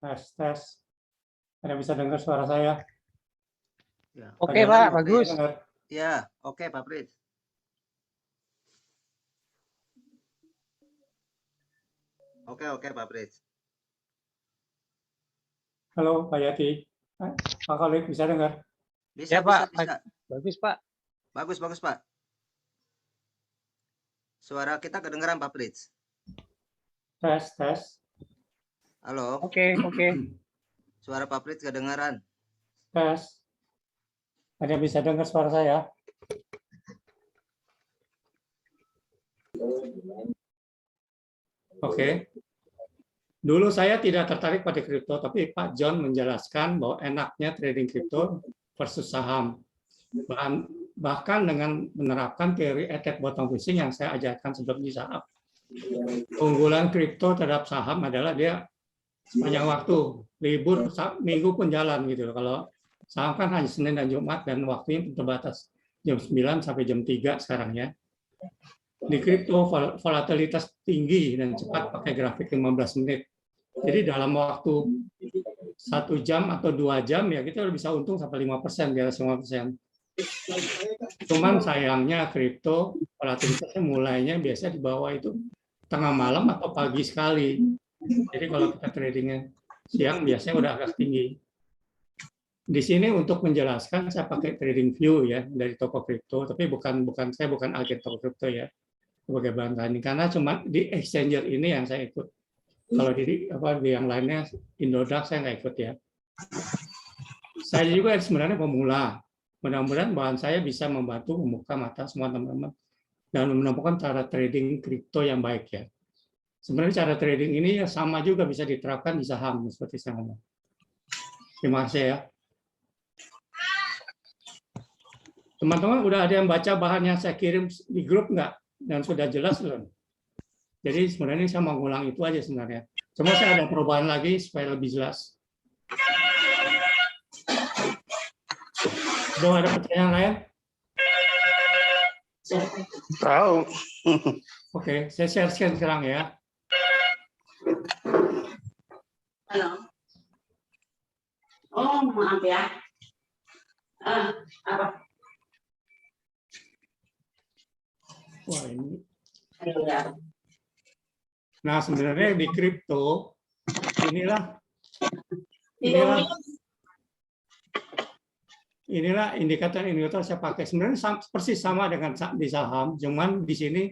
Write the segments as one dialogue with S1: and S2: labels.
S1: Tes. Ada bisa dengar suara saya?
S2: Ya.
S3: Oke, Pak, bagus.
S2: Ya, oke, Pak Frits. Oke, Pak Frits.
S1: Halo, Pak Yati. Pak Khalid, bisa dengar?
S2: Bisa,
S3: Ya, Pak.
S2: bisa.
S3: Bagus, Pak.
S2: Bagus, Pak. Suara kita kedengaran, Pak Frits.
S1: Tes.
S2: Halo.
S3: Oke.
S2: Suara Pak Frits kedengaran.
S1: Tes. Ada bisa dengar suara saya? Oke. Dulu saya tidak tertarik pada kripto, tapi Pak John menjelaskan bahwa enaknya trading kripto versus saham. Bahkan dengan menerapkan teori attack bottom fishing yang saya ajarkan sebelum di saham. Keunggulan kripto terhadap saham adalah dia sepanjang waktu, libur minggu pun jalan gitu. Kalau saham kan hanya Senin dan Jumat dan waktunya terbatas jam 9 sampai jam 3 sekarang ya. Di kripto volatilitas tinggi dan cepat pakai grafik 15 menit. Jadi dalam waktu 1 jam atau 2 jam ya kita bisa untung sampai 5%, di atas 5%. Cuman sayangnya kripto volatilitasnya mulainya biasa di bawah itu tengah malam atau pagi sekali. Jadi kalau kita tradingnya siang biasanya udah agak tinggi. Di sini untuk menjelaskan saya pakai TradingView ya dari toko kripto, tapi saya bukan agen toko kripto ya sebagai bahan tanding karena cuma di exchanger ini yang saya ikut. Kalau di yang lainnya Indodax saya nggak ikut ya. Saya juga sebenarnya pemula. Mudah-mudahan bahan saya bisa membantu membuka mata semua teman-teman dan menemukan cara trading kripto yang baik ya. Sebenarnya cara trading ini ya sama juga bisa diterapkan di saham seperti saya ngomong. Terima kasih ya. Teman-teman udah ada yang baca bahan yang saya kirim di grup nggak? Dan sudah jelas belum? Jadi sebenarnya saya mau ngulang itu aja sebenarnya. Cuma saya ada perubahan lagi supaya lebih jelas. Ada pertanyaan lain?
S4: Tahu.
S1: Oke, saya share screen sekarang ya.
S5: Halo. Oh, maaf ya. Apa?
S1: Wah, ini.
S5: Ya.
S1: Nah, sebenarnya di kripto inilah indikator saya pakai. Sebenarnya persis sama dengan di saham, cuman di sini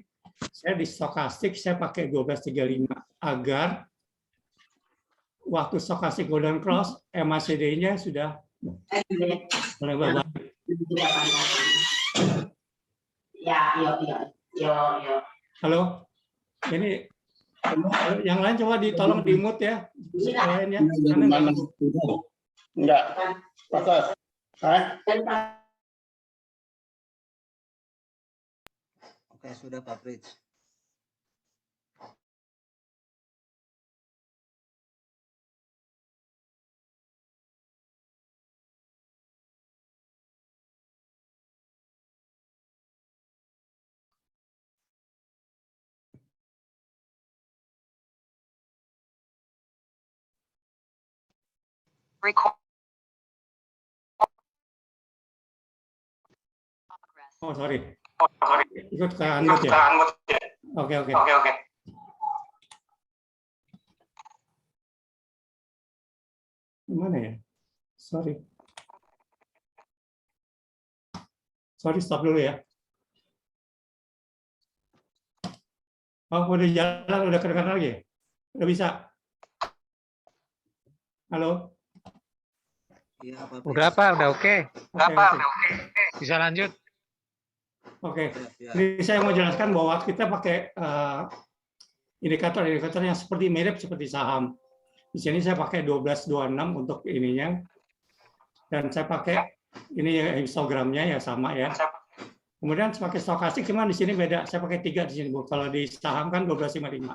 S1: saya di stokastik saya pakai 1235 agar waktu stokastik golden cross MACD-nya sudah mulai baik.
S5: Ya.
S1: Halo, ini yang lain coba ditolong di mute ya. Sekalian ya.
S4: Enggak. Pasal.
S2: Oke, sudah Pak Frits.
S1: Oh, sorry. Ikut ke unmute ya. Oke. Gimana ya? Sorry, stop dulu ya. Oh, udah jalan, udah kedengaran lagi? Udah bisa? Halo?
S2: Iya, Pak Frits.
S3: Udah, Pak, udah oke.
S1: Oke.
S3: Bisa lanjut.
S1: Oke.
S2: Ya.
S1: Ini saya mau jelaskan bahwa kita pakai indikator yang mirip seperti saham. Di sini saya pakai 1226 untuk ininya. Dan saya pakai ini histogramnya ya sama ya. Kemudian pakai stokastik cuman di sini beda. Saya pakai 3 di sini, Bu. Kalau di saham kan 1255.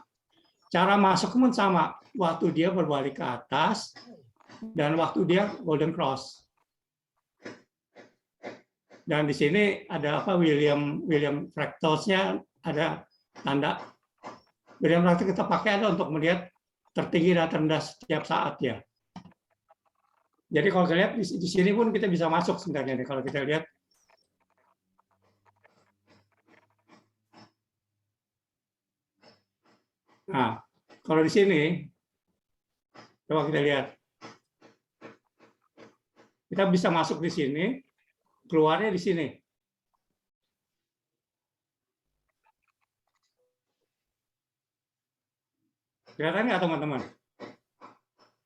S1: Cara masuk pun sama. Waktu dia berbalik ke atas dan waktu dia golden cross. Dan di sini ada apa William Fractals-nya ada tanda. William Fractals kita pakai ada untuk melihat tertinggi dan terendah setiap saat ya. Jadi kalau kita lihat di sini pun kita bisa masuk sebenarnya nih, kalau kita lihat. Nah, kalau di sini, coba kita lihat. Kita bisa masuk di sini, keluarnya di sini. Kelihatan nggak teman-teman?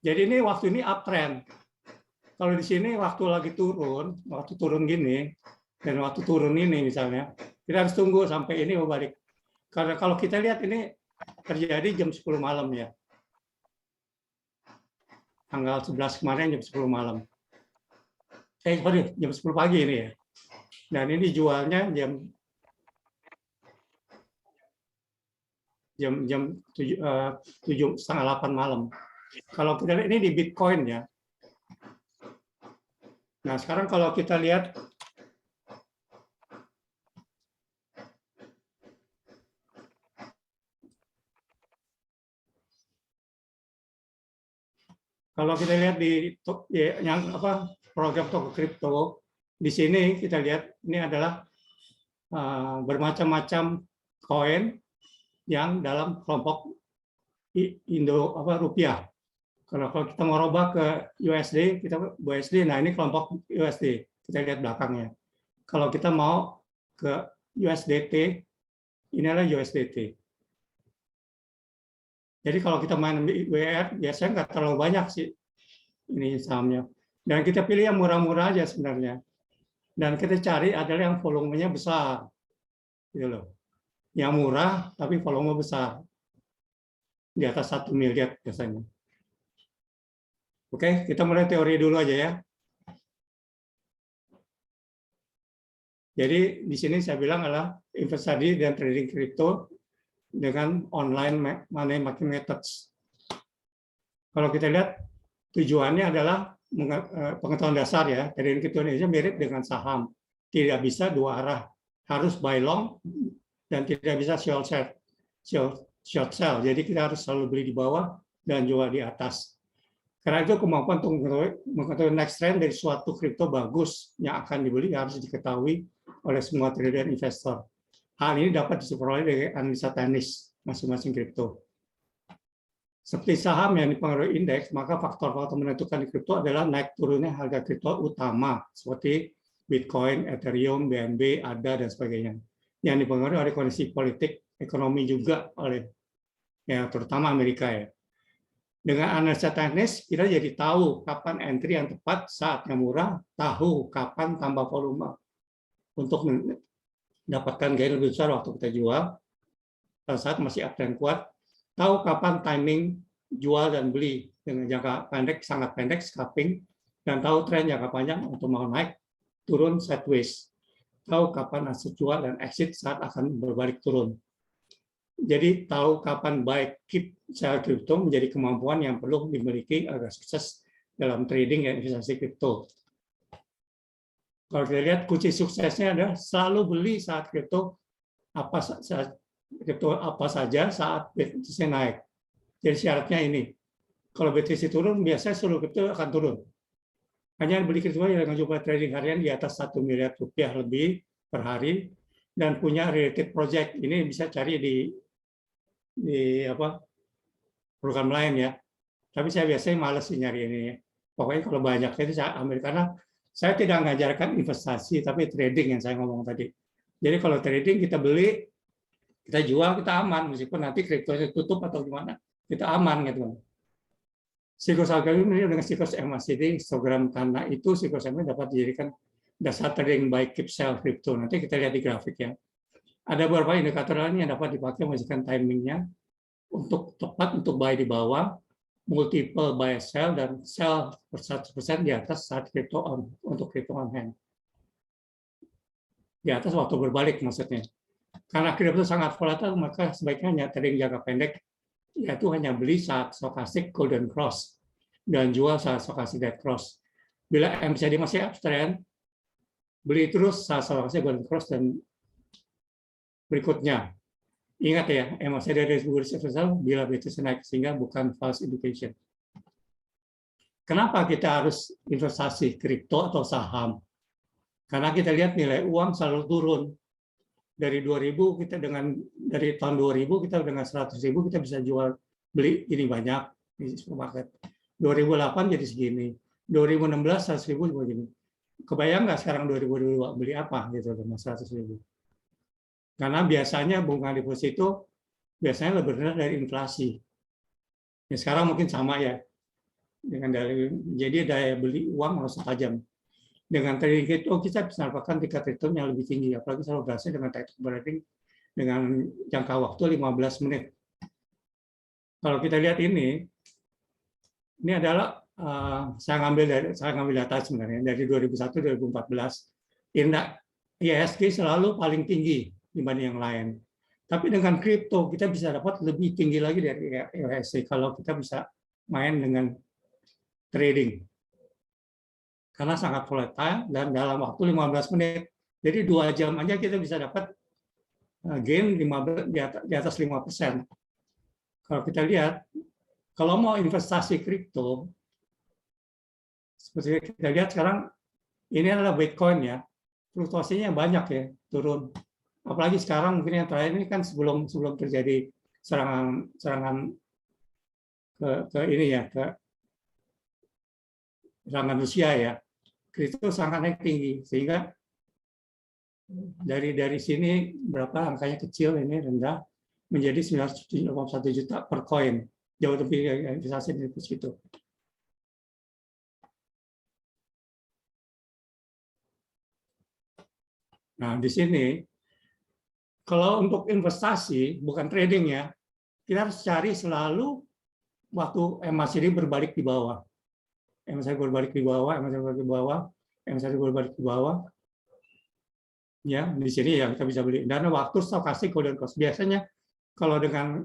S1: Jadi ini waktu ini uptrend. Kalau di sini waktu lagi turun, waktu turun gini, dan waktu turun ini misalnya, kita harus tunggu sampai ini mau balik. Karena kalau kita lihat ini terjadi jam 10 malam ya. Tanggal 11 kemarin jam 10 malam. Sorry, jam 10 pagi ini ya. Dan ini jualnya jam 7:30 malam. Kalau kita lihat ini di Bitcoin ya. Nah, sekarang kalau kita lihat di yang program toko kripto, di sini kita lihat ini adalah bermacam-macam koin yang dalam kelompok rupiah. Kalau kita mau robah ke USD, kita USD. Nah, ini kelompok USD. Kita lihat belakangnya. Kalau kita mau ke USDT, inilah USDT. Jadi kalau kita main WR, biasanya nggak terlalu banyak sih ini sahamnya. Dan kita pilih yang murah-murah aja sebenarnya. Dan kita cari adalah yang volumenya besar. Gitu loh. Yang murah, tapi volume besar. Di atas 1 miliar biasanya. Oke, kita mulai teori dulu aja ya. Jadi di sini saya bilang adalah investasi dan trading kripto dengan online money market methods. Kalau kita lihat tujuannya adalah pengetahuan dasar ya. Trading kripto Indonesia mirip dengan saham. Tidak bisa dua arah. Harus buy long dan tidak bisa short sell. Jadi kita harus selalu beli di bawah dan jual di atas. Karena itu kemampuan untuk mengetahui next trend dari suatu kripto bagus yang akan dibeli harus diketahui oleh semua trader dan investor. Hal ini dapat diperoleh dari analisa teknis masing-masing kripto. Seperti saham yang dipengaruhi indeks, maka faktor-faktor menentukan di kripto adalah naik turunnya harga kripto utama seperti Bitcoin, Ethereum, BNB, ADA, dan sebagainya. Yang dipengaruhi oleh kondisi politik, ekonomi juga oleh terutama Amerika ya. Dengan analisa teknis, kita jadi tahu kapan entry yang tepat, saatnya murah, tahu kapan tambah volume untuk mendapatkan gain lebih besar waktu kita jual, pada saat masih uptrend kuat, tahu kapan timing jual dan beli dengan jangka pendek, sangat pendek, scalping, dan tahu tren jangka panjang untuk mau naik, turun, sideways. Tahu kapan aset jual dan exit saat akan berbalik turun. Jadi tahu kapan buy, keep, sell kripto menjadi kemampuan yang perlu dimiliki agar sukses dalam trading dan investasi kripto. Kalau kita lihat kunci suksesnya adalah selalu beli saat kripto apa saja saat BTC naik. Jadi syaratnya ini. Kalau BTC turun, biasanya seluruh kripto akan turun. Hanya beli kripto dengan jumlah trading harian di atas 1 miliar rupiah lebih per hari dan punya related project. Ini bisa cari di program lain ya. Tapi saya biasanya malas nyari ini. Pokoknya kalau banyak itu saya ambil karena saya tidak mengajarkan investasi tapi trading yang saya ngomong tadi. Jadi kalau trading kita beli, kita jual, kita aman meskipun nanti kripto tutup atau gimana, kita aman gitu. Siklus harga ini dengan siklus MACD, histogram karena itu siklus ini dapat dijadikan dasar trading buy keep sell kripto. Nanti kita lihat di grafik ya. Ada beberapa indikator lain yang dapat dipakai memastikan timingnya untuk tepat untuk buy di bawah, multiple buy sell dan sell per 100% di atas saat kripto on untuk kripto on hand. Di atas waktu berbalik maksudnya. Karena kripto sangat volatile maka sebaiknya hanya trading jangka pendek, yaitu hanya beli saat stochastic golden cross dan jual saat stochastic dead cross. Bila MACD masih uptrend, beli terus saat stochastic golden cross dan berikutnya. Ingat ya, masih ada risk reversal bila BTC naik, sehingga bukan false indication. Kenapa kita harus investasi kripto atau saham? Karena kita lihat nilai uang selalu turun. Dari 2000 kita dari tahun 2000 kita dengan 100.000 kita bisa jual beli ini banyak di supermarket. 2008 jadi segini. 2016 100.000 begini. Kebayang nggak sekarang 2022 beli apa gitu dengan 100.000? Karena biasanya bunga deposito biasanya lebih rendah dari inflasi. Ya, sekarang mungkin sama ya. Jadi daya beli uang harus tajam. Dengan trading kripto kita bisa mendapatkan tingkat return yang lebih tinggi, apalagi kalau berhasil dengan technical trading dengan jangka waktu 15 menit. Kalau kita lihat ini adalah saya ngambil data sebenarnya dari 2001-2014. Indeks IHSG selalu paling tinggi dibanding yang lain. Tapi dengan kripto kita bisa dapat lebih tinggi lagi dari IHSG kalau kita bisa main dengan trading. Karena sangat volatile dan dalam waktu 15 menit. Jadi 2 jam aja kita bisa dapat gain di atas 5%. Kalau kita lihat, kalau mau investasi kripto, seperti kita lihat sekarang, ini adalah Bitcoin ya, fluktuasinya banyak ya, turun. Apalagi sekarang mungkin yang terakhir ini kan sebelum terjadi serangan ke ini ya, ke serangan Rusia ya, kripto sangat naik tinggi, sehingga dari sini berapa angkanya kecil, ini rendah, menjadi 981 juta per koin, jauh lebih investasi dari situ. Nah, di sini kalau untuk investasi bukan trading ya, kita harus cari selalu waktu MACD berbalik di bawah. MACD berbalik di bawah, MACD berbalik di bawah, MACD berbalik di bawah. Ya, di sini ya kita bisa beli. Dan waktu stokastik golden cross. Biasanya kalau dengan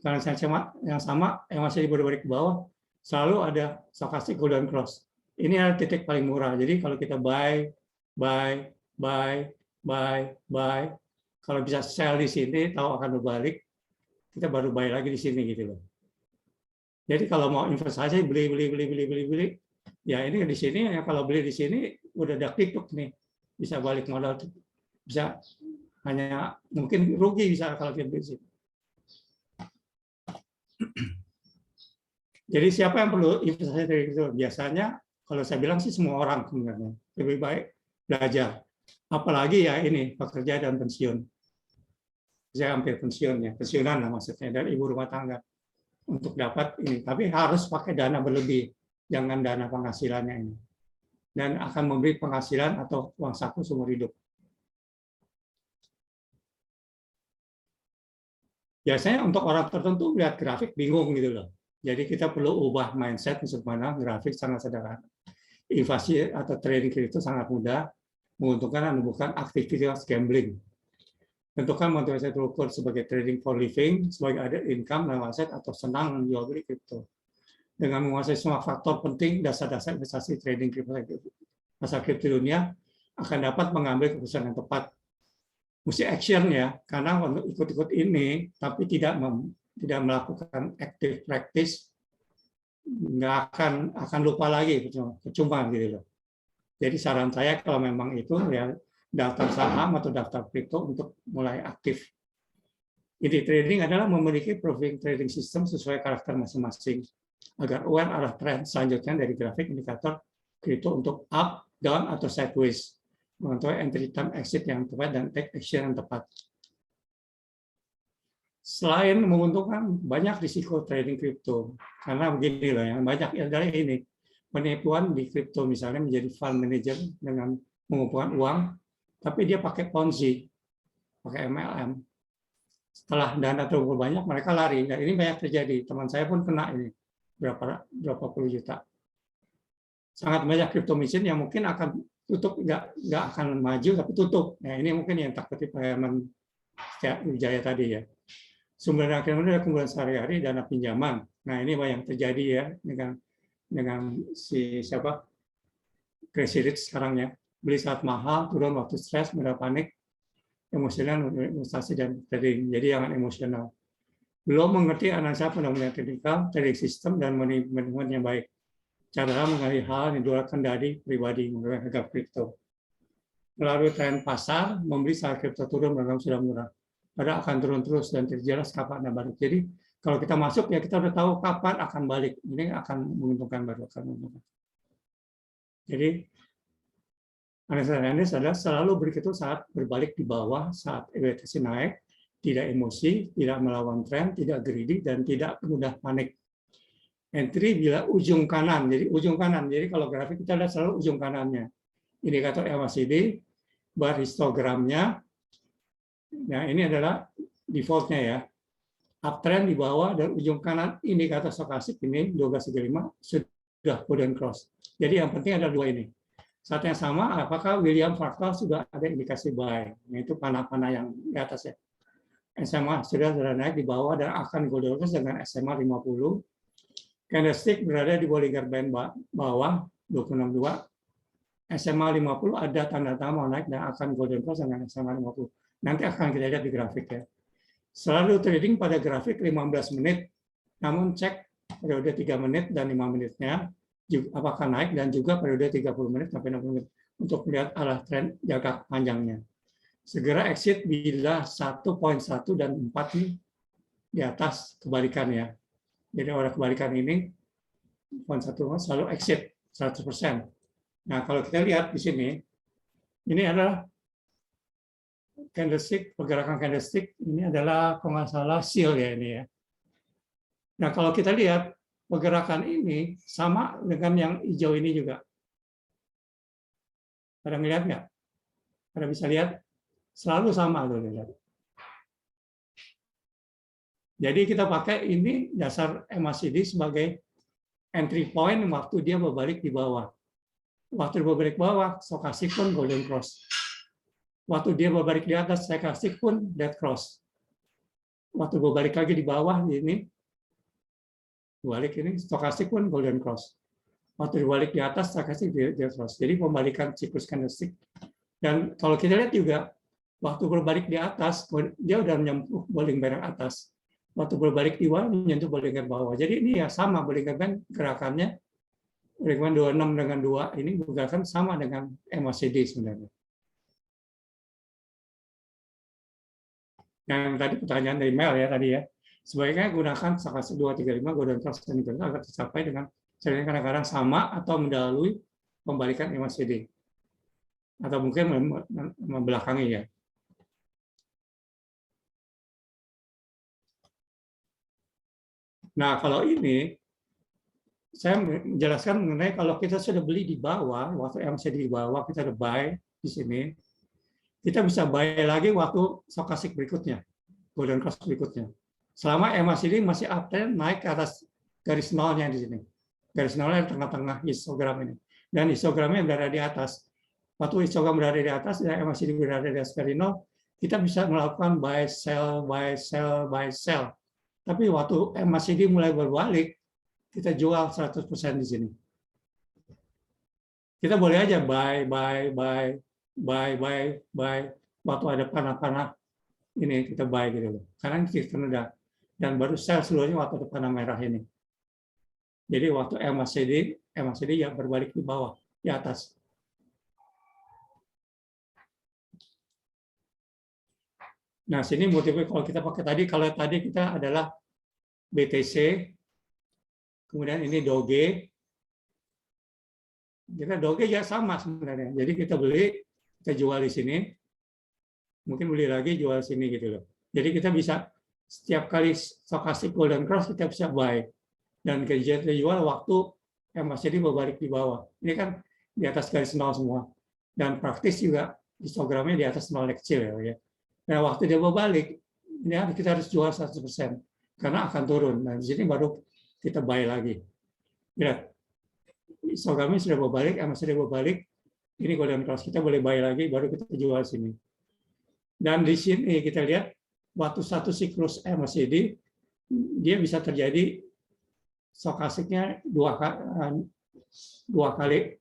S1: currency yang sama, MACD berbalik di bawah, selalu ada stokastik golden cross. Ini adalah titik paling murah. Jadi kalau kita buy, kalau bisa sell di sini, tahu akan berbalik, kita baru buy lagi di sini gitu loh. Jadi kalau mau investasi beli, ya ini di sini ya, kalau beli di sini udah dakdikduk nih, bisa balik modal, bisa hanya mungkin rugi bisa kalau kita beli di sini. Jadi siapa yang perlu investasi dari itu? Biasanya kalau saya bilang sih semua orang sebenarnya lebih baik belajar, apalagi ya ini pekerja dan pensiun. Saya hampir pensiun ya, pensiunan lah maksudnya, dari ibu rumah tangga. Untuk dapat ini, tapi harus pakai dana berlebih, jangan dana penghasilannya ini, dan akan memberi penghasilan atau uang saku seumur hidup. Biasanya untuk orang tertentu lihat grafik bingung gitu loh, jadi kita perlu ubah mindset supaya grafik sangat sederhana. Investasi atau trading kripto sangat mudah, menguntungkan dan bukan aktivitas gambling. Tentukan motivasi terukur sebagai trading for living, sebagai ada income dan aset, atau senang menjual beli kripto. Dengan menguasai semua faktor penting dasar-dasar investasi trading kripto, pasar kripto dunia akan dapat mengambil keputusan yang tepat. Mesti action ya, karena untuk ikut-ikut ini, tapi tidak melakukan active practice, nggak akan lupa lagi, percuma gitu loh. Jadi saran saya kalau memang itu ya, daftar saham atau daftar kripto untuk mulai aktif. Inti trading adalah memiliki profiling trading system sesuai karakter masing-masing agar aware arah tren selanjutnya dari grafik indikator kripto untuk up, down, atau sideways, mengetahui entry time, exit yang tepat, dan take action yang tepat. Selain menguntungkan, banyak risiko trading kripto, karena begini loh, yang banyak adalah ini penipuan di kripto, misalnya menjadi fund manager dengan mengumpulkan uang, tapi dia pakai Ponzi, pakai MLM. Setelah dana terkumpul banyak, mereka lari. Nah, ini banyak terjadi. Teman saya pun kena ini berapa puluh juta. Sangat banyak kripto mesin yang mungkin akan tutup, nggak akan maju, tapi tutup. Nah, ini mungkin yang takuti Pak Herman Wijaya tadi ya. Sumber dana adalah kumpulan sehari-hari, dana pinjaman. Nah, ini yang terjadi ya dengan si siapa Crazy Rich sekarang ya. Beli saat mahal, turun waktu stres, mudah panik. emosional, investasi dan trading. Jadi jangan emosional. Belum mengerti analisa fundamental teknikal, trading system dan manajemen yang baik. Cara mengenai hal yang dilakukan dari pribadi menggunakan harga kripto. Melalui tren pasar, membeli saat kripto turun menganggap sudah murah. Padahal akan turun terus dan tidak jelas kapan ada balik. Jadi kalau kita masuk ya kita udah tahu kapan akan balik. Ini akan menguntungkan baru akan menguntungkan. Jadi analisa adalah selalu begitu saat berbalik di bawah, saat EBTC naik, tidak emosi, tidak melawan tren, tidak greedy, dan tidak mudah panik. Entry bila ujung kanan, jadi ujung kanan. Jadi kalau grafik kita lihat selalu ujung kanannya. Indikator MACD, bar histogramnya. Nah ini adalah defaultnya ya. Uptrend di bawah dan ujung kanan indikator stokastik ini 1235 sudah golden cross. Jadi yang penting ada dua ini. Saat yang sama, apakah William Fractal sudah ada indikasi buy? Yaitu panah-panah yang di atas ya. SMA sudah naik di bawah dan akan golden cross dengan SMA 50. Candlestick berada di Bollinger Band bawah 262. SMA 50 ada tanda-tanda mau naik dan akan golden cross dengan SMA 50. Nanti akan kita lihat di grafik ya. Selalu trading pada grafik 15 menit, namun cek periode 3 menit dan 5 menitnya apakah naik dan juga periode 30 menit sampai 60 menit untuk melihat arah tren jangka panjangnya. Segera exit bila 1.1 dan 4 nih di atas kebalikannya. Jadi orang kebalikan ini 1.1 selalu exit 100%. Nah, kalau kita lihat di sini, ini adalah candlestick, pergerakan candlestick ini adalah kalau nggak salah seal ya ini ya. Nah, kalau kita lihat pergerakan ini sama dengan yang hijau ini juga. Pada melihat nggak? Pada bisa lihat? Selalu sama tuh lihat. Jadi kita pakai ini dasar MACD sebagai entry point waktu dia berbalik di bawah. Waktu dia berbalik bawah, stokastik pun golden cross. Waktu dia berbalik di atas, stokastik pun dead cross. Waktu berbalik lagi di bawah ini, balik ini stokastik pun golden cross. Waktu dibalik di atas stokastik dead cross. Jadi pembalikan siklus candlestick. Dan kalau kita lihat juga waktu berbalik di atas dia udah menyentuh Bollinger Band atas. Waktu berbalik di bawah menyentuh Bollinger bawah. Jadi ini ya sama Bollinger Band gerakannya Bollinger Band 26 dengan 2 ini gerakan sama dengan MACD sebenarnya. Yang tadi pertanyaan dari Mel ya tadi ya. Sebaiknya gunakan stokastik 235 golden cross dan golden agar tercapai dengan sebenarnya kadang-kadang sama atau mendahului pembalikan MACD atau mungkin membelakangi ya. Nah kalau ini saya menjelaskan mengenai kalau kita sudah beli di bawah waktu MACD di bawah kita ada buy di sini, kita bisa buy lagi waktu stokastik berikutnya, golden cross berikutnya. Selama MACD masih uptrend naik ke atas garis nolnya di sini. Garis nolnya di tengah-tengah histogram ini. Dan histogramnya berada di atas. Waktu histogram berada di atas dan MACD berada di atas garis nol, kita bisa melakukan buy, sell, buy, sell, buy, sell. Tapi waktu MACD mulai berbalik, kita jual 100% di sini. Kita boleh aja buy. Waktu ada panah-panah, ini kita buy gitu loh. Karena kita udah dan baru sell seluruhnya waktu panah merah ini. Jadi waktu MACD ya berbalik di bawah, di atas. Nah, sini motifnya kalau kita pakai tadi, kalau tadi kita adalah BTC, kemudian ini Doge. Kita Doge ya sama sebenarnya. Jadi kita beli, kita jual di sini, mungkin beli lagi, jual sini gitu loh. Jadi kita bisa setiap kali stokastik golden cross kita bisa buy dan kita jual waktu MACD berbalik di bawah. Ini kan di atas garis nol semua dan praktis juga histogramnya di atas nol kecil ya. Nah waktu dia berbalik ini kita harus jual 100% karena akan turun. Nah di sini baru kita buy lagi. Lihat histogramnya sudah berbalik, MACD berbalik. Ini golden cross kita boleh buy lagi baru kita jual sini. Dan di sini kita lihat waktu satu siklus MACD dia bisa terjadi stokastiknya dua kali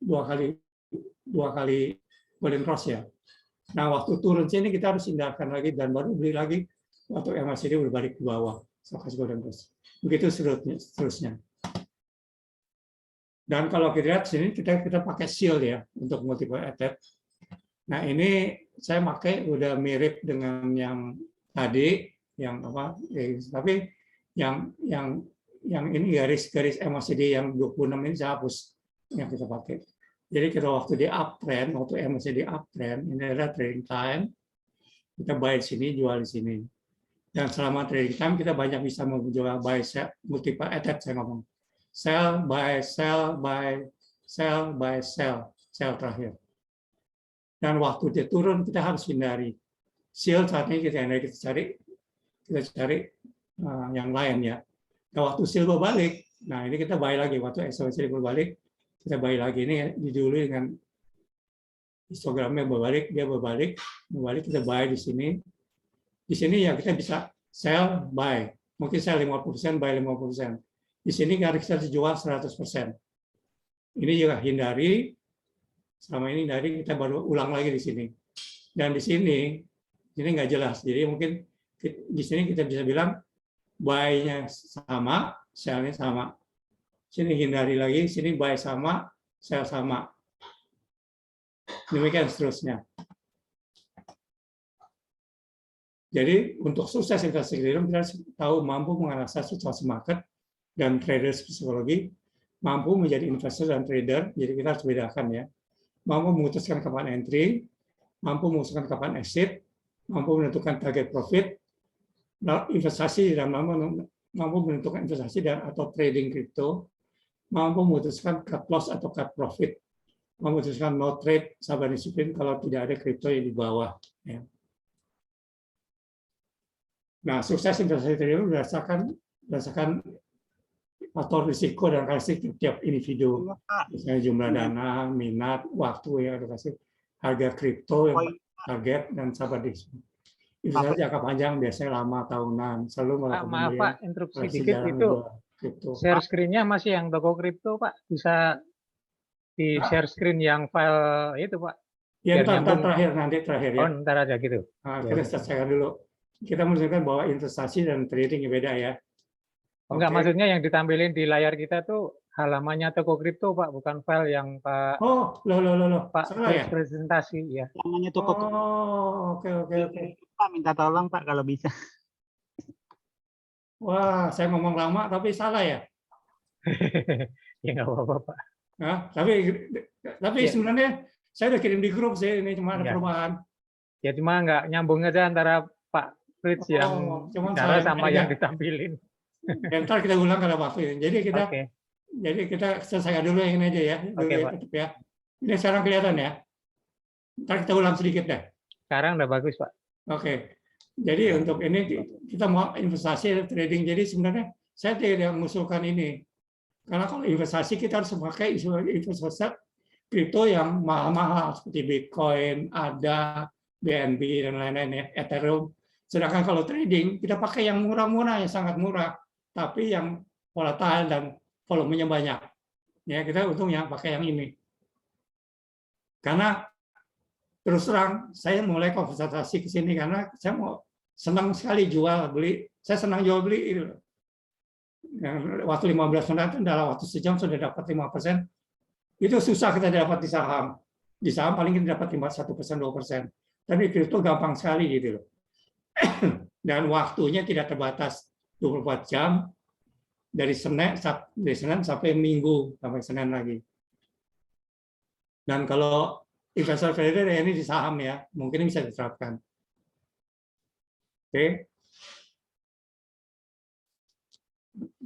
S1: golden cross ya. Nah, waktu turun sini kita harus hindarkan lagi dan baru beli lagi waktu MACD berbalik ke bawah. Begitu seterusnya. Dan kalau kita lihat sini kita pakai shield ya untuk multiple attack. Nah, ini saya pakai udah mirip dengan yang tadi, yang apa? Tapi yang ini garis MACD yang 26 ini saya hapus yang kita pakai. Jadi kita waktu di uptrend, waktu MACD uptrend, ini adalah trading time. Kita buy di sini, jual di sini. Dan selama trading time kita banyak bisa menjual buy, sell, multiple attack saya ngomong. Sell, buy, sell, buy, sell, buy, sell, sell terakhir. Dan waktu dia turun kita harus hindari. Shield saat ini kita hindari, kita cari yang lain ya. Nah, waktu shield berbalik, nah ini kita buy lagi. Waktu SLC berbalik, kita buy lagi. Ini didului dengan histogramnya berbalik, dia berbalik, kita buy di sini. Di sini ya kita bisa sell, buy. Mungkin sell 50%, buy 50%. Di sini kita jual 100%. Ini juga hindari. Selama ini dari kita baru ulang lagi di sini. Dan di sini nggak jelas. Jadi mungkin di sini kita bisa bilang buy-nya sama, sell-nya sama. Sini hindari lagi, sini buy sama, sell sama. Demikian seterusnya. Jadi untuk sukses investasi kita harus tahu mampu menganalisa situasi market dan traders psikologi, mampu menjadi investor dan trader. Jadi kita harus bedakan ya. Mampu memutuskan kapan entry, mampu memutuskan kapan exit, mampu menentukan target profit, investasi dan mampu menentukan investasi dan atau trading kripto, mampu memutuskan cut loss atau cut profit, memutuskan no trade, sabar disiplin kalau tidak ada kripto yang di bawah. Ya. Nah, sukses investasi trading berdasarkan faktor risiko dan karakteristik tiap individu, misalnya jumlah dana, minat, waktu yang edukasi, harga kripto, target dan sabar disiplin. Investasi jangka panjang biasanya lama tahunan, selalu melakukan
S3: Maaf Pak, interupsi dikit itu share screen-nya masih yang toko kripto Pak, bisa di share screen yang file itu Pak.
S1: Ya, nanti terakhir ya.
S3: Oh, ntar aja gitu.
S1: Nah, kita selesaikan dulu. Kita menunjukkan bahwa investasi dan trading beda ya.
S3: Enggak, maksudnya yang ditampilin di layar kita tuh halamannya toko kripto Pak, bukan file yang Pak.
S1: Oh, loh.
S3: Pak,
S1: salah ya?
S3: presentasi ya.
S4: Namanya toko.
S1: Oh, oke.
S4: Pak minta tolong Pak kalau bisa.
S1: Wah, saya ngomong lama tapi salah ya?
S3: Ya nggak apa-apa Pak.
S1: Nah, tapi ya. Sebenarnya saya udah kirim di grup sih, ini cuma ada perubahan.
S3: Ya cuma nggak nyambung aja antara Pak Fritz yang bicara sama yang ditampilin.
S1: Dan ntar kita ulang kalau waktu ini. Jadi kita selesaikan dulu yang ini aja ya. Ya. Ini sekarang kelihatan ya. Ntar kita ulang sedikit deh.
S3: Sekarang udah bagus Pak. Oke.
S1: Jadi untuk ini kita mau investasi trading. Jadi sebenarnya saya tidak mengusulkan ini. Karena kalau investasi kita harus memakai investasi kripto yang mahal-mahal seperti Bitcoin, ADA, BNB dan lain-lain ya, Ethereum. Sedangkan kalau trading kita pakai yang murah-murah, yang sangat murah, tapi yang volatile dan volumenya banyak. Ya, kita untungnya pakai yang ini. Karena terus terang saya mulai konsentrasi ke sini karena saya mau senang sekali jual beli. Saya senang jual beli itu. Waktu 15 menit dalam waktu sejam sudah dapat 5%. Itu susah kita dapat di saham. Di saham paling kita dapat 1%, 2%. Tapi kripto gampang sekali gitu loh. Dan waktunya tidak terbatas 24 jam dari Senin sampai Minggu, sampai Senin lagi. Dan kalau investor trader ya ini di saham ya, mungkin bisa diterapkan. Oke.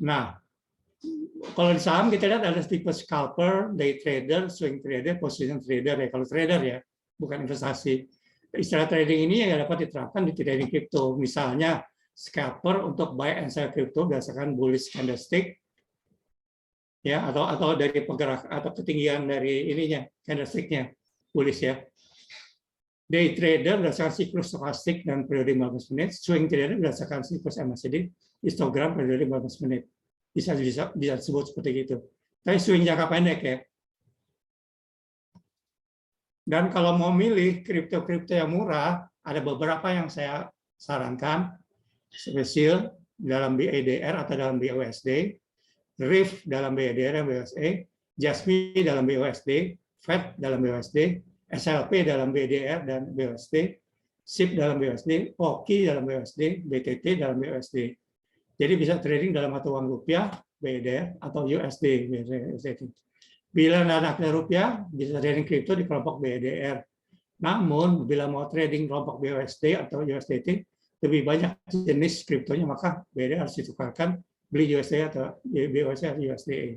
S1: Nah, kalau di saham kita lihat ada tipe scalper, day trader, swing trader, position trader ya. Kalau trader ya, bukan investasi. Istilah trading ini ya dapat diterapkan di trading kripto. Misalnya scalper untuk buy and sell kripto berdasarkan bullish candlestick, ya atau dari pergerakan atau ketinggian dari ininya candlesticknya bullish ya. Day trader berdasarkan siklus stokastik dan periode 15 menit. Swing trader berdasarkan siklus MACD, histogram periode 15 menit. Bisa disebut seperti itu. Tapi swing jangka pendek ya. Dan kalau mau milih kripto-kripto yang murah, ada beberapa yang saya sarankan, Spesial dalam BIDR atau dalam BUSD, RIF dalam BIDR dan BUSD, Jasmine dalam BUSD, FED dalam BUSD, SLP dalam BIDR dan BUSD, SIP dalam BUSD, OKI dalam BUSD, BTT dalam BUSD. Jadi bisa trading dalam mata uang rupiah, BIDR, atau USD. Bila anaknya rupiah, bisa trading kripto di kelompok BIDR. Namun, bila mau trading kelompok BUSD atau USDT, lebih banyak jenis kriptonya, maka BIDR harus ditukarkan beli USD atau BUSD atau USD.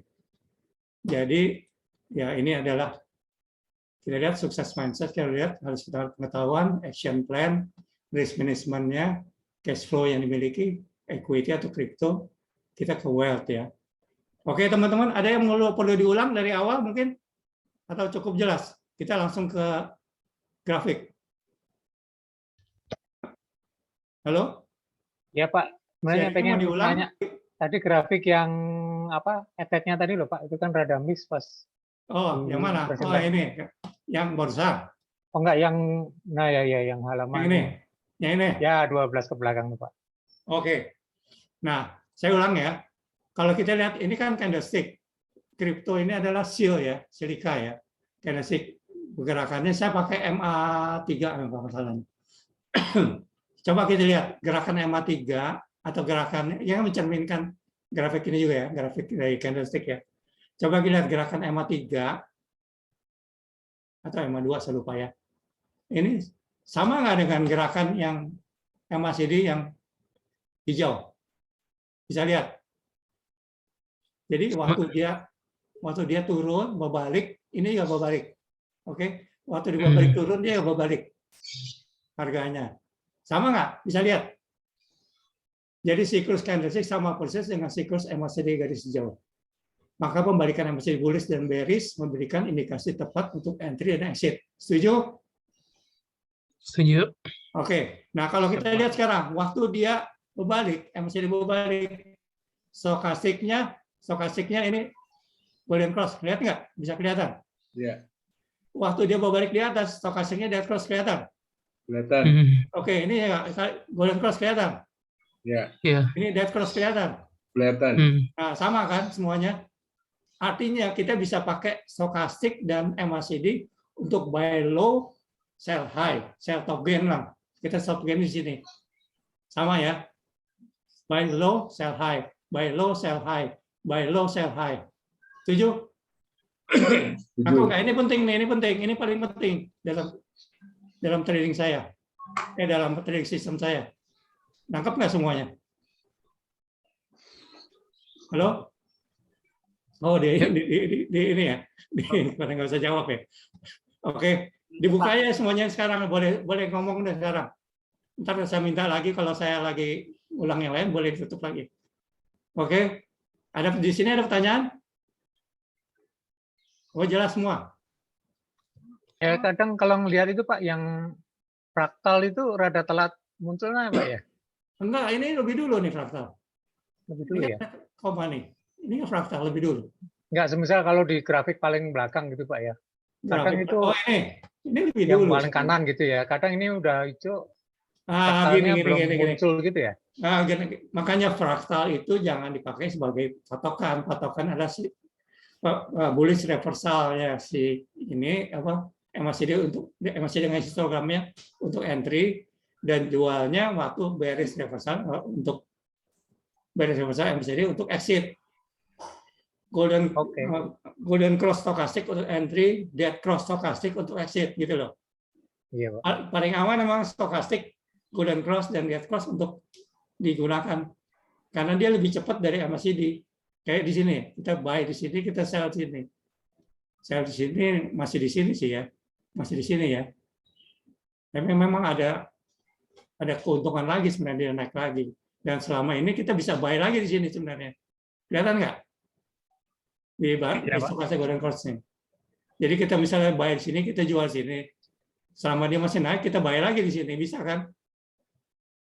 S1: Jadi, ya ini adalah kita lihat sukses mindset, kita lihat harus kita pengetahuan, action plan, risk management-nya, cash flow yang dimiliki, equity atau kripto, kita ke wealth ya. Oke teman-teman, ada yang perlu diulang dari awal mungkin? Atau cukup jelas? Kita langsung ke grafik. Halo?
S3: Ya Pak, sebenarnya
S1: Saya
S3: pengen
S1: mau diulang.
S3: nanya tadi grafik yang apa etetnya tadi loh Pak, itu kan rada miss pas.
S1: Oh, yang mana? Oh ini, yang barusan.
S3: Oh enggak, yang nah ya yang halaman.
S1: Yang ini, yang ini.
S3: Ya 12 ke belakang nih Pak.
S1: Oke. Nah, saya ulang ya. Kalau kita lihat ini kan candlestick. Kripto ini adalah seal ya, silika ya. Candlestick gerakannya saya pakai MA3 kalau masalahnya. Coba kita lihat gerakan MA3 atau gerakan yang mencerminkan grafik ini juga ya, grafik dari candlestick ya. Coba kita lihat gerakan MA3 atau MA2 saya lupa ya. Ini sama nggak dengan gerakan yang MACD yang hijau? Bisa lihat. Jadi waktu dia turun berbalik, ini juga berbalik. Oke, waktu dia berbalik turun dia juga berbalik harganya. Sama nggak? Bisa lihat. Jadi siklus candlestick sama persis dengan siklus MACD garis hijau. Maka pembalikan MACD bullish dan bearish memberikan indikasi tepat untuk entry dan exit. Setuju?
S6: Setuju.
S1: Oke. Nah, kalau kita lihat sekarang, waktu dia berbalik, MACD berbalik, stokastiknya ini golden cross. Lihat nggak? Bisa kelihatan?
S7: Ya,
S1: Waktu dia berbalik di atas, stokastiknya dead cross kelihatan?
S7: kelihatan.
S1: Oke, ini ya, golden cross kelihatan?
S7: Ya,
S1: Ini dead cross kelihatan?
S7: kelihatan.
S1: Nah, sama kan semuanya? Artinya kita bisa pakai stokastik dan MACD untuk buy low, sell high, sell top gain lah. Kita stop gain di sini. Sama ya? Buy low, sell high, buy low, sell high, buy low, sell high. Setuju? Aku enggak, ini penting nih, ini paling penting dalam trading saya. Dalam trading sistem saya. Nangkep nggak semuanya? Halo? Oh, di ini ya. Pada nggak usah jawab ya. Oke, dibuka ya semuanya sekarang. Boleh ngomong deh sekarang. Ntar saya minta lagi kalau saya lagi ulang yang lain boleh ditutup lagi. Oke, ada di sini ada pertanyaan? Oh, jelas semua.
S3: Ya kadang kalau ngelihat itu Pak yang fraktal itu rada telat munculnya Pak ya?
S1: Enggak, ini lebih dulu nih fraktal.
S3: Lebih dulu ya?
S1: Koma nih. Ini fraktal lebih dulu.
S3: Enggak, semisal kalau di grafik paling belakang gitu Pak ya. Kadang itu
S1: oh ini lebih
S3: yang
S1: dulu.
S3: paling kanan gitu ya. Kadang ini udah hijau,
S1: Gini.
S3: muncul gitu ya.
S1: Makanya fraktal itu jangan dipakai sebagai patokan. Patokan adalah bullish reversal ya si ini apa MACD dengan histogramnya untuk entry dan jualnya waktu bearish reversal untuk bearish reversal MACD untuk exit. Golden cross stochastic untuk entry, dead cross stochastic untuk exit gitu loh.
S3: Iya, Pak.
S1: Paling aman memang stochastic, golden cross dan dead cross untuk digunakan karena dia lebih cepat dari MACD. Kayak di sini, kita buy di sini, kita sell di sini. Sell di sini masih di sini sih ya. Masih di sini ya. Tapi memang ada keuntungan lagi sebenarnya dia naik lagi. Dan selama ini kita bisa buy lagi di sini sebenarnya. Kelihatan nggak? Di stokastik golden cross nih. Jadi kita misalnya buy di sini, kita jual di sini. Selama dia masih naik, kita buy lagi di sini, bisa kan?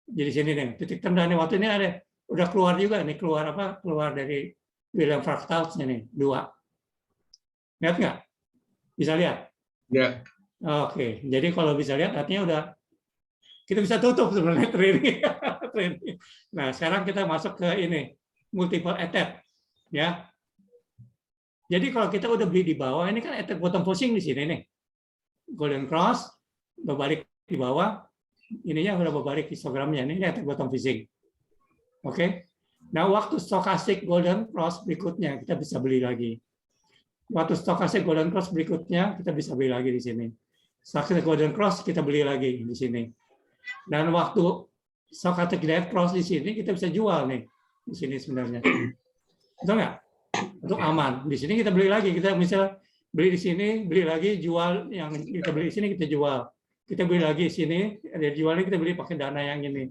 S1: Jadi sini nih, titik terendahnya waktu ini ada udah keluar juga nih, keluar dari William Fractals nih, 2. Lihat nggak? Bisa lihat?
S7: Ya.
S1: Oke, jadi kalau bisa lihat artinya udah kita bisa tutup sebenarnya trading. Nah, sekarang kita masuk ke ini multiple attack, ya. Jadi kalau kita udah beli di bawah, ini kan attack bottom pushing di sini nih, golden cross, berbalik di bawah, ininya udah berbalik histogramnya, ini attack bottom pushing. Oke. Nah, waktu stochastic golden cross berikutnya kita bisa beli lagi. Waktu stochastic golden cross berikutnya kita bisa beli lagi di sini. Stochastic golden cross kita beli lagi di sini. Dan waktu stochastic dead cross di sini kita bisa jual nih di sini sebenarnya. Betul nggak? Untuk aman. Di sini kita beli lagi. Kita misalnya beli di sini, beli lagi, jual yang kita beli di sini kita jual. Kita beli lagi di sini, ada jualnya kita beli pakai dana yang ini.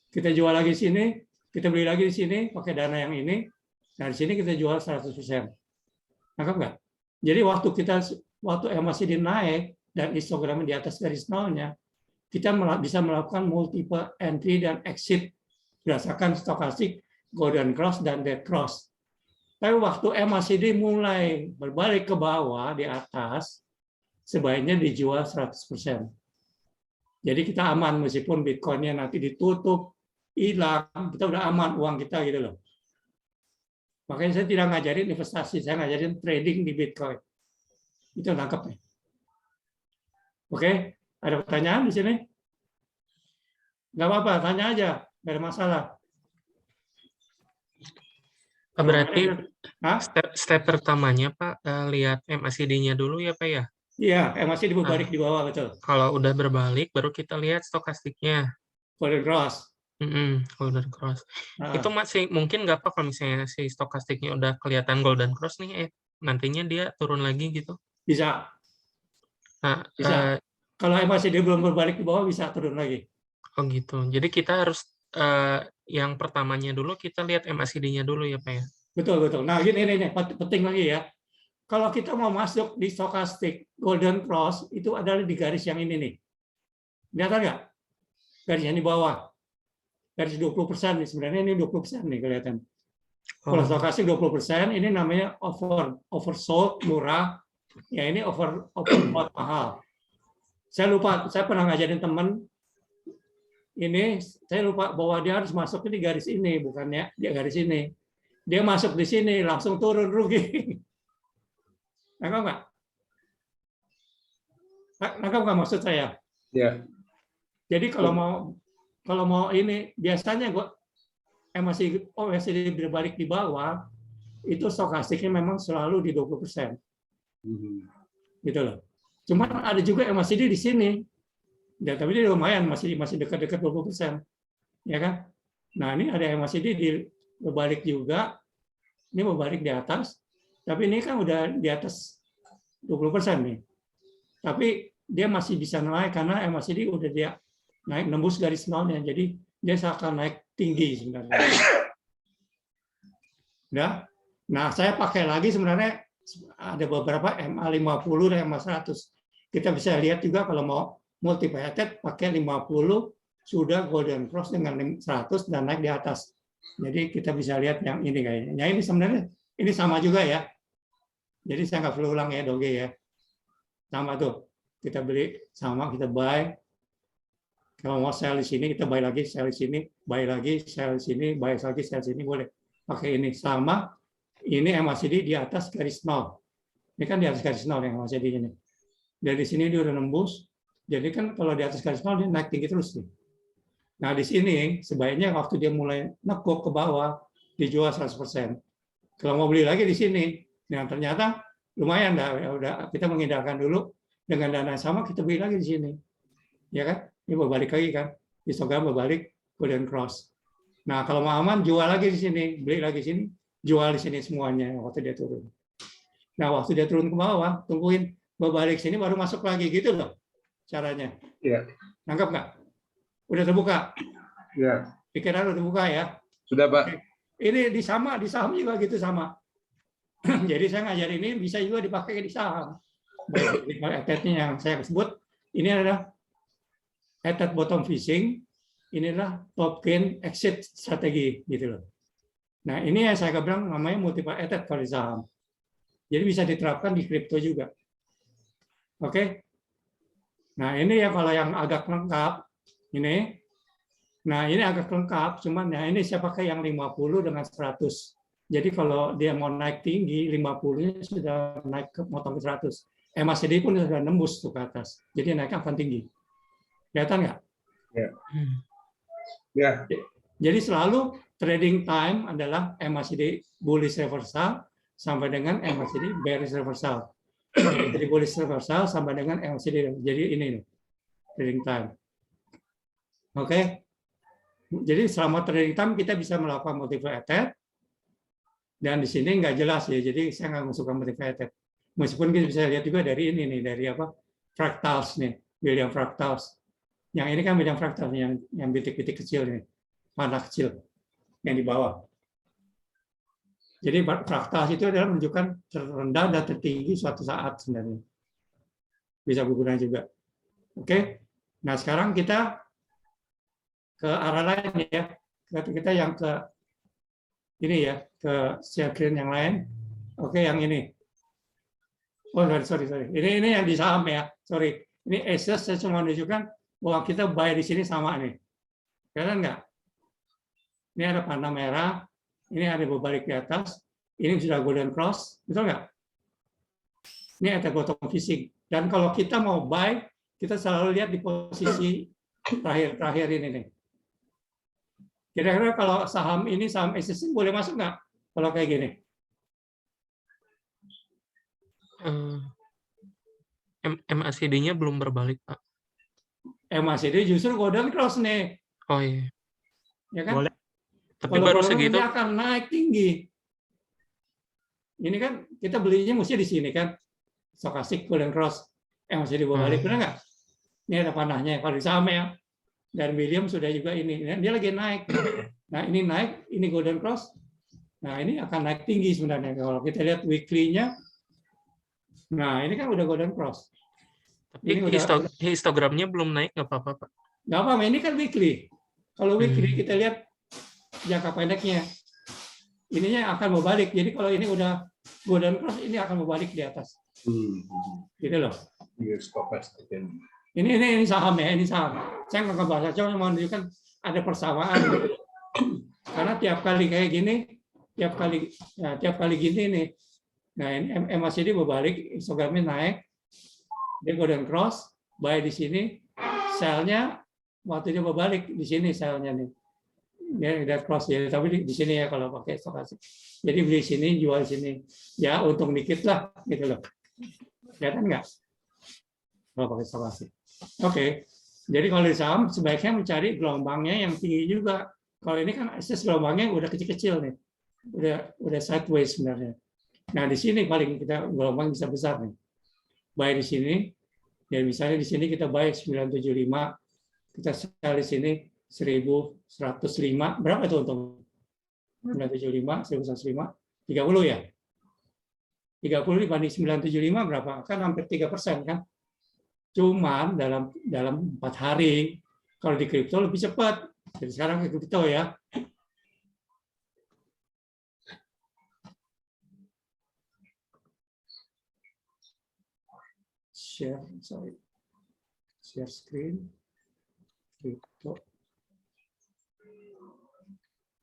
S1: Kita jual lagi di sini, kita beli lagi di sini pakai dana yang ini. Nah, di sini kita jual 100%. Nangkap nggak? Jadi waktu MACD naik dan histogramnya di atas garis nolnya, kita bisa melakukan multiple entry dan exit berdasarkan stokastik golden cross dan dead cross. Tapi waktu MACD mulai berbalik ke bawah di atas, sebaiknya dijual 100%. Jadi kita aman meskipun Bitcoin-nya nanti ditutup, hilang, kita udah aman uang kita gitu loh. Makanya saya tidak ngajarin investasi, saya ngajarin trading di Bitcoin. Itu nangkepnya. Oke, ada pertanyaan di sini? Nggak apa-apa, tanya aja, nggak ada masalah.
S6: Berarti
S1: Hah?
S6: step pertamanya Pak, lihat MACD-nya dulu ya Pak ya?
S1: Iya, masih berbalik di bawah, betul.
S6: Kalau udah berbalik, baru kita lihat stokastiknya.
S1: Golden cross.
S6: Golden cross. Itu masih mungkin nggak Pak kalau misalnya si stokastiknya udah kelihatan golden cross nih, nantinya dia turun lagi gitu?
S1: Bisa.
S6: Nah,
S1: bisa. Kalau MACD belum berbalik di bawah, bisa turun lagi.
S6: Oh gitu. Jadi kita harus yang pertamanya dulu kita lihat MACD-nya dulu ya Pak ya?
S1: Betul, betul. Nah, ini penting lagi ya. Kalau kita mau masuk di stokastik golden cross, itu adalah di garis yang ini nih. Kelihatan nggak? Garis yang di bawah. Garis 20% nih. Sebenarnya ini 20% nih kelihatan. Kalau stokastik 20%, ini namanya oversold, murah. Ya ini overbought, mahal. Saya lupa, saya pernah ngajarin teman, ini saya lupa bahwa dia harus masuk di garis ini, bukannya dia garis ini. Dia masuk di sini, langsung turun, rugi. Nangkap nggak? Nangkap nggak maksud saya? Ya. Jadi kalau mau ini, biasanya MACD berbalik di bawah, itu stokastiknya memang selalu di 20%. Gitu loh. Cuman ada juga MACD di sini. Ya, tapi dia lumayan, masih dekat-dekat 20%. Ya kan? Nah, ini ada MACD berbalik juga. Ini berbalik di atas. Tapi ini kan udah di atas 20% nih. Tapi dia masih bisa naik karena MACD udah dia naik nembus garis nolnya. Jadi dia akan naik tinggi sebenarnya. Ya. Nah, saya pakai lagi sebenarnya ada beberapa MA50 dan MA100. Kita bisa lihat juga kalau mau multiple attack pakai 50 sudah golden cross dengan 100 dan naik di atas. Jadi kita bisa lihat yang ini kayaknya. Nah, ini sebenarnya ini sama juga ya. Jadi saya nggak perlu ulang ya, Doge ya. Sama tuh. Kita beli sama, kita buy. Kalau mau sell di sini, kita buy lagi, sell di sini, buy lagi, sell di sini, buy lagi, sell di sini, boleh. Pakai ini. Sama, ini MACD di atas garis nol. Ini kan di atas garis nol yang MACD ini. Dari sini dia udah nembus. Jadi kan kalau di atas garis nol, dia naik tinggi terus nih. Nah, di sini sebaiknya waktu dia mulai nekuk ke bawah, dijual 100%. Kalau mau beli lagi di sini, nah ternyata lumayan dah, ya udah kita menghindarkan dulu dengan dana sama kita beli lagi di sini. Ya kan? Ini berbalik lagi kan. Histogram berbalik golden cross. Nah, kalau mau aman jual lagi di sini, beli lagi di sini, jual di sini semuanya waktu dia turun. Nah, waktu dia turun ke bawah, tungguin berbalik sini baru masuk lagi gitu loh caranya. Iya. Nangkap nggak? Udah terbuka? Iya. Pikiran udah terbuka ya? Sudah, Pak. Ini di saham juga gitu sama. Jadi saya ngajar ini bisa juga dipakai di saham. Baik, attach-nya yang saya sebut, ini adalah attach bottom fishing, ini adalah top gain exit strategi gitu loh. Nah, ini yang saya bilang namanya multiple attach kalau di saham. Jadi bisa diterapkan di kripto juga. Oke? Nah, ini ya kalau yang agak lengkap, ini. Nah, ini agak lengkap, cuman ya ini saya pakai yang 50 dengan 100. Jadi kalau dia mau naik tinggi, 50-nya sudah naik ke motong ke 100. MACD pun sudah nembus tuh ke atas. Jadi naiknya akan tinggi. Kelihatan nggak?
S7: Ya.
S1: Jadi selalu trading time adalah MACD bullish reversal sampai dengan MACD bearish reversal. Jadi bullish reversal sampai dengan MACD. Jadi ini nih, trading time. Oke. Jadi selama trading time kita bisa melakukan multiple attack. Dan di sini nggak jelas ya. Jadi saya nggak suka multiple attack. Meskipun kita bisa lihat juga dari ini nih, dari apa? Fractals nih, William Fractals. Yang ini kan William Fractals yang bintik-bintik kecil nih, panah kecil yang di bawah. Jadi fractals itu adalah menunjukkan terendah dan tertinggi suatu saat sebenarnya. Bisa berguna juga. Oke. Nah, sekarang kita ke arah lain ya. Kita yang ke ini ya, ke screen yang lain. Oke, yang ini. Oh, sorry. Ini yang di saham ya. Sorry. Ini Asus saya cuma menunjukkan bahwa kita buy di sini sama nih. Kelihatan nggak? Ini ada panah merah, ini ada berbalik di atas, ini sudah golden cross, betul nggak? Ini ada bottom fishing. Dan kalau kita mau buy, kita selalu lihat di posisi terakhir ini nih. Kira-kira kalau saham ini, saham Asus boleh masuk nggak? Kalau kayak gini?
S6: MACD-nya belum berbalik, Pak.
S1: MACD justru golden cross nih.
S6: Oh iya.
S1: Ya kan?
S4: Boleh.
S6: Tapi
S1: Kalau
S6: baru
S1: golden
S6: segitu.
S1: dia akan naik tinggi. Ini kan kita belinya mesti di sini kan. Stokastik golden cross. MACD berbalik, benar nggak? Ini ada panahnya. Kalau di saham ya. Dan William sudah juga ini. Dia lagi naik. Nah, ini naik, ini golden cross. Nah, ini akan naik tinggi sebenarnya. Kalau kita lihat weekly-nya, nah ini kan udah golden cross.
S6: Tapi histogramnya belum naik, nggak apa-apa, Pak.
S1: Nggak apa-apa, ini kan weekly. Kalau weekly kita lihat jangka pendeknya. Ininya akan berbalik. Jadi kalau ini udah golden cross, ini akan berbalik di atas. Gitu loh. Ini saham ya, ini saham. Saya nggak bahas, cuma mau menunjukkan ada persamaan. Karena tiap kali kayak gini, tiap kali gini nih. Nah, ini MACD berbalik, histogramnya naik, dia golden cross, buy di sini, sell-nya waktu dia berbalik di sini sell-nya nih. Dia udah cross ya, tapi di sini ya kalau pakai stokastik. Jadi beli sini, jual sini. Ya untung dikit lah, gitu loh. Kelihatan nggak? Kalau pakai stokastik. Oke. Jadi kalau di saham sebaiknya mencari gelombangnya yang tinggi juga. Kalau ini kan akses gelombangnya udah kecil-kecil nih. Udah sideways sebenarnya. Nah, di sini paling kita gelombang bisa besar nih. Buy di sini, ya misalnya di sini kita buy 975, kita sell di sini 1105, berapa itu untung? 975, 1105, 30 ya? 30 dibanding 975 berapa? Kan hampir 3% kan? Cuman dalam 4 hari, kalau di kripto lebih cepat. Jadi sekarang ke kripto ya. Share screen, kripto.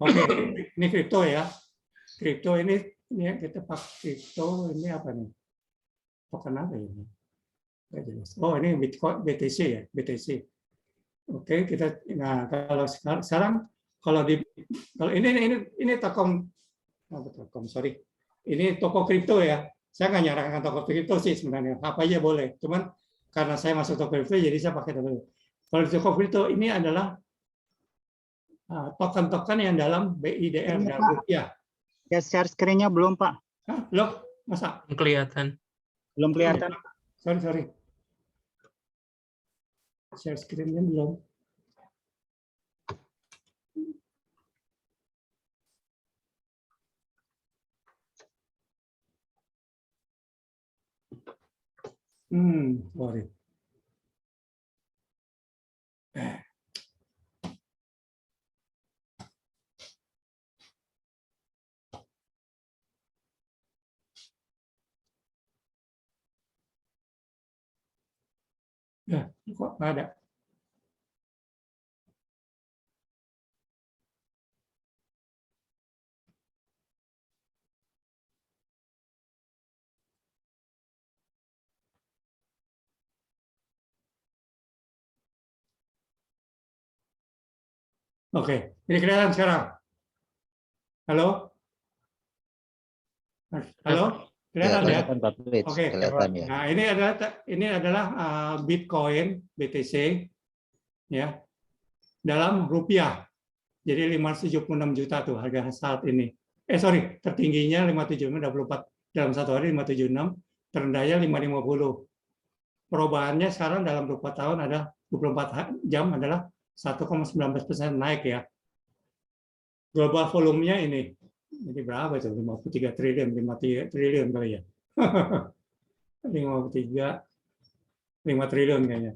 S1: Oke, ini kripto ya. Kripto ini kita pakai kripto ini apa nih? Token apa ini? Oh, ini Bitcoin, BTC ya, BTC. Oke, kita. Nah, kalau sekarang kalau ini Tokom, sorry. Ini toko kripto ya. Saya nggak nyarankan toko kripto sih sebenarnya. Apa aja boleh. Cuman karena saya masuk toko kripto, jadi saya pakai toko kripto. Kalau di toko kripto ini adalah token-token yang dalam BIDR, dalam rupiah.
S4: Ya, share screen-nya belum, Pak.
S1: Hah? Loh, masa?
S6: Kelihatan.
S4: Belum kelihatan.
S1: Sorry. Share screen-nya belum. Sorry. Ya, nggak ada. Oke, ini kelihatan sekarang. Halo? Halo? Kelihatan ya?
S2: Kelihatan Pak Fritz,
S1: Oke.
S2: kelihatan ya.
S1: Nah, ini adalah Bitcoin BTC ya. Dalam rupiah. Jadi 576 juta tuh harga saat ini. Sorry, tertingginya 576, 24 dalam satu hari 576, terendahnya 550. Perubahannya sekarang dalam 24 tahun ada 24 jam adalah 1,19% naik ya. Global volumenya ini. Jadi berapa itu? 53 triliun, 53 triliun kali ya. 5 triliun kayaknya.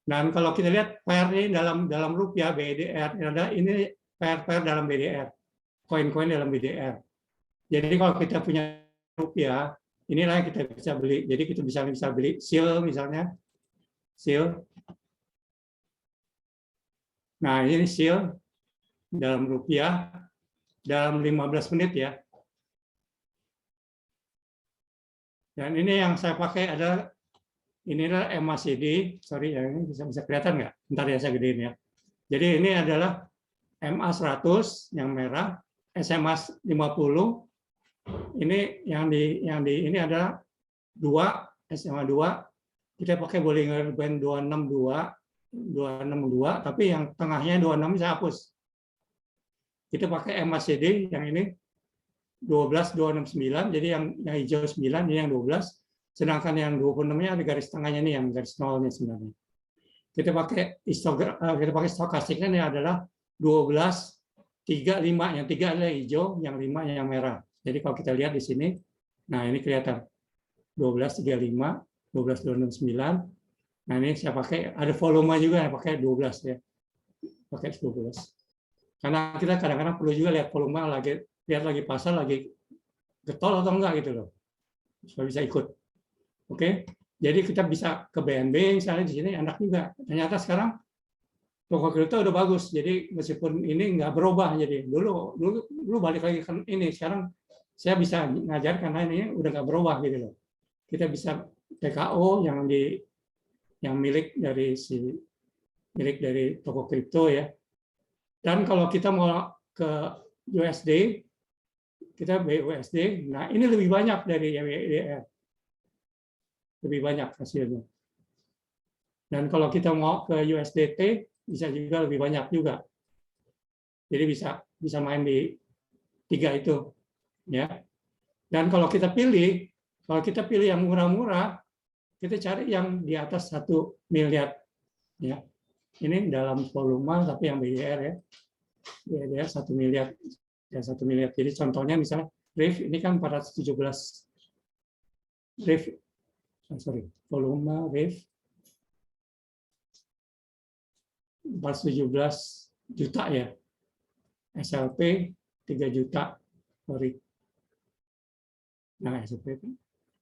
S1: Dan kalau kita lihat pair ini dalam rupiah BDR ini pair dalam BDR, koin-koin dalam BDR. Jadi kalau kita punya rupiah, inilah yang kita bisa beli. Jadi kita bisa beli SEAL misalnya, SEAL. Nah ini SEAL dalam rupiah dalam 15 menit ya. Dan ini yang saya pakai adalah inilah MACD, sorry ya ini bisa kelihatan nggak? Ntar ya saya gedein ya. Jadi ini adalah MA100 yang merah, SMA 50. Ini yang di ini adalah 2 SMA 2. Kita pakai Bollinger Band 262, tapi yang tengahnya 26 saya hapus. Kita pakai MACD yang ini 12269, jadi yang hijau 9 ini yang 12. Sedangkan yang 26-nya ada garis tengahnya nih, yang garis nolnya sebenarnya. Kita pakai stokastiknya ini adalah 12, 3, 5. Yang 3 adalah hijau, yang 5 yang merah. Jadi kalau kita lihat di sini, nah ini kelihatan 12, 35, 12, 269. Nah ini saya pakai, ada volume juga, saya pakai 12 ya. Pakai 12. Karena kita kadang-kadang perlu juga lihat volume lihat lagi pasar, lagi getol atau enggak gitu loh. Supaya bisa ikut. Oke, jadi kita bisa ke BNB misalnya di sini enak juga. Ternyata sekarang toko kripto udah bagus. Jadi meskipun ini nggak berubah, jadi dulu balik lagi ke ini. Sekarang saya bisa ngajar karena ini udah nggak berubah gitu loh. Kita bisa TKO yang milik dari toko kripto ya. Dan kalau kita mau ke USD, kita BUSD. Nah ini lebih banyak dari YWDR. Lebih banyak hasilnya. Dan kalau kita mau ke USDT bisa juga lebih banyak juga. Jadi bisa main di 3 itu, ya. Dan kalau kita pilih yang murah-murah, kita cari yang di atas 1 miliar, ya. Ini dalam volume tapi yang BDR ya. BDR 1 miliar ya 1 miliar. Jadi contohnya misalnya RIF ini kan 417 RIF. Volume RIF 417 juta ya. SLP 3 juta. Sorry. Nah, SLP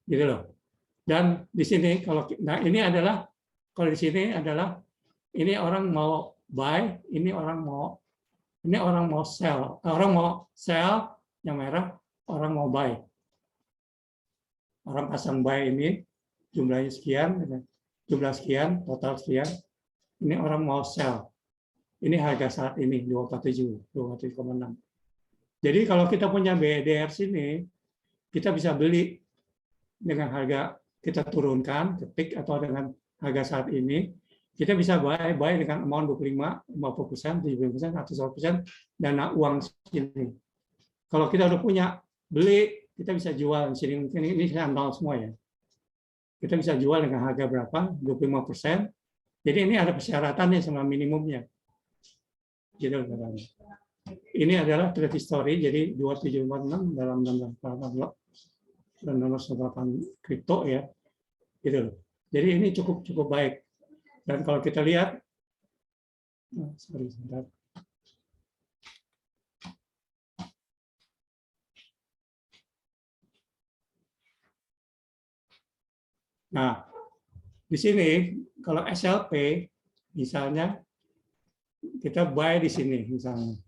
S1: gitu loh. Dan di sini ini adalah ini orang mau buy, ini orang mau sell. Orang mau sell yang merah, orang mau buy. Orang pasang buy ini jumlahnya sekian, jumlah sekian, total sekian. Ini orang mau sell. Ini harga saat ini 247, 247,6. Jadi kalau kita punya BDR sini, kita bisa beli dengan harga kita turunkan, ketik atau dengan harga saat ini, kita bisa buy dengan amount 25, 50%, 70%, atau 100% dana uang sini. Kalau kita udah punya beli, kita bisa jual di sini. Mungkin ini saya nol semua ya. Kita bisa jual dengan harga berapa? 25%. Jadi ini ada persyaratannya sama minimumnya. Gitu, ini adalah trade history, jadi 2746 dalam 16 kripto ya. Gitu. Jadi ini cukup baik. Dan kalau kita lihat, sebentar. Nah, Di sini kalau SLP misalnya kita buy di sini misalnya.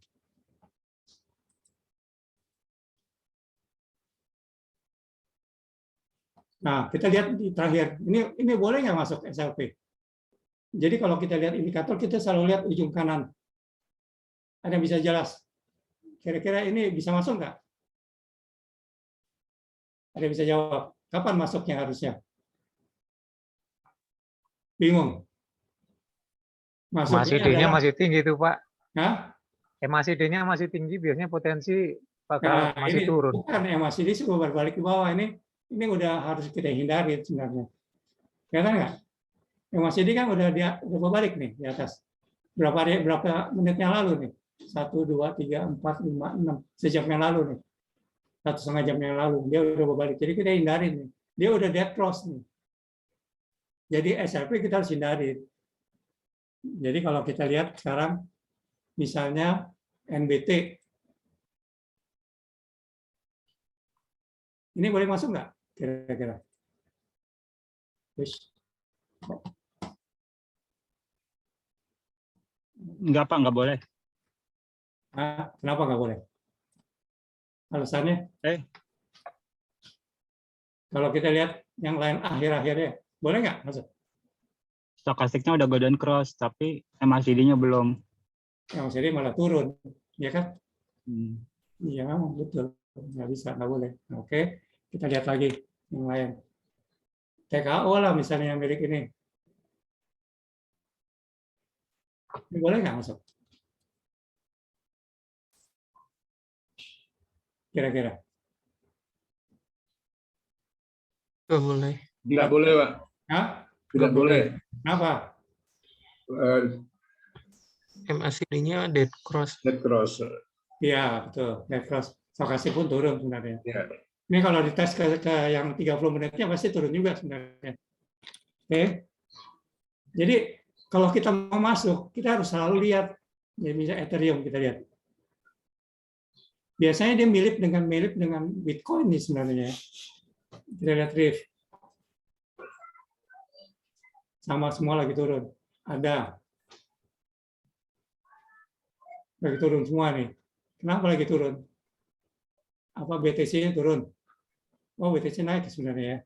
S1: Nah, kita lihat di terakhir. Ini boleh nggak masuk SLP? Jadi kalau kita lihat indikator, kita selalu lihat ujung kanan. Ada yang bisa jelas? Kira-kira ini bisa masuk nggak? Ada yang bisa jawab? Kapan masuknya harusnya? Bingung?
S3: MACD-nya masih tinggi tuh Pak.
S1: Hah?
S3: MACD-nya masih tinggi, biasanya potensi bakal
S1: Nah,
S3: masih
S1: ini
S3: turun.
S1: bukan MACD sih berbalik ke bawah. Ini udah harus kita hindari sebenarnya. Kelihatan nggak? MACD kan udah berbalik nih di atas. Berapa menit yang lalu nih? 1, 2, 3, 4, 5, 6. Sejam yang lalu nih. 1,5 jam yang lalu. Dia udah berbalik. Jadi kita hindarin nih. Dia udah dead cross nih. Jadi SLP kita harus hindari. Jadi kalau kita lihat sekarang, misalnya NBT. Ini boleh masuk nggak? Kira-kira.
S4: Enggak Pak, enggak boleh.
S1: Nah, kenapa nggak boleh? Alasannya? Kalau kita lihat yang lain akhir-akhirnya, boleh nggak masuk?
S4: Stokastiknya udah golden cross, tapi MACD-nya belum.
S1: MACD malah turun, ya kan?
S4: Hmm.
S1: Iya, betul. Nggak bisa, nggak boleh. Oke, kita lihat lagi yang lain. TKO lah misalnya yang milik ini. Ini boleh nggak masuk? Kira-kira.
S6: Nggak boleh.
S7: Nggak boleh, Pak.
S1: Hah?
S7: Tidak boleh.
S1: Kenapa?
S6: MACD-nya dead cross.
S7: Dead cross.
S1: Iya, betul. Dead cross. Stokastik pun turun sebenarnya.
S7: Ya.
S1: Ini kalau dites ke yang 30 menitnya pasti turun juga sebenarnya. Oke. Jadi kalau kita mau masuk, kita harus selalu lihat. Ya, misalnya Ethereum kita lihat. Biasanya dia mirip dengan Bitcoin nih sebenarnya. Kita lihat Rift. Sama semua lagi turun. Ada. Lagi turun semua nih. Kenapa lagi turun? Apa BTC-nya turun? Oh, BTC naik sebenarnya ya.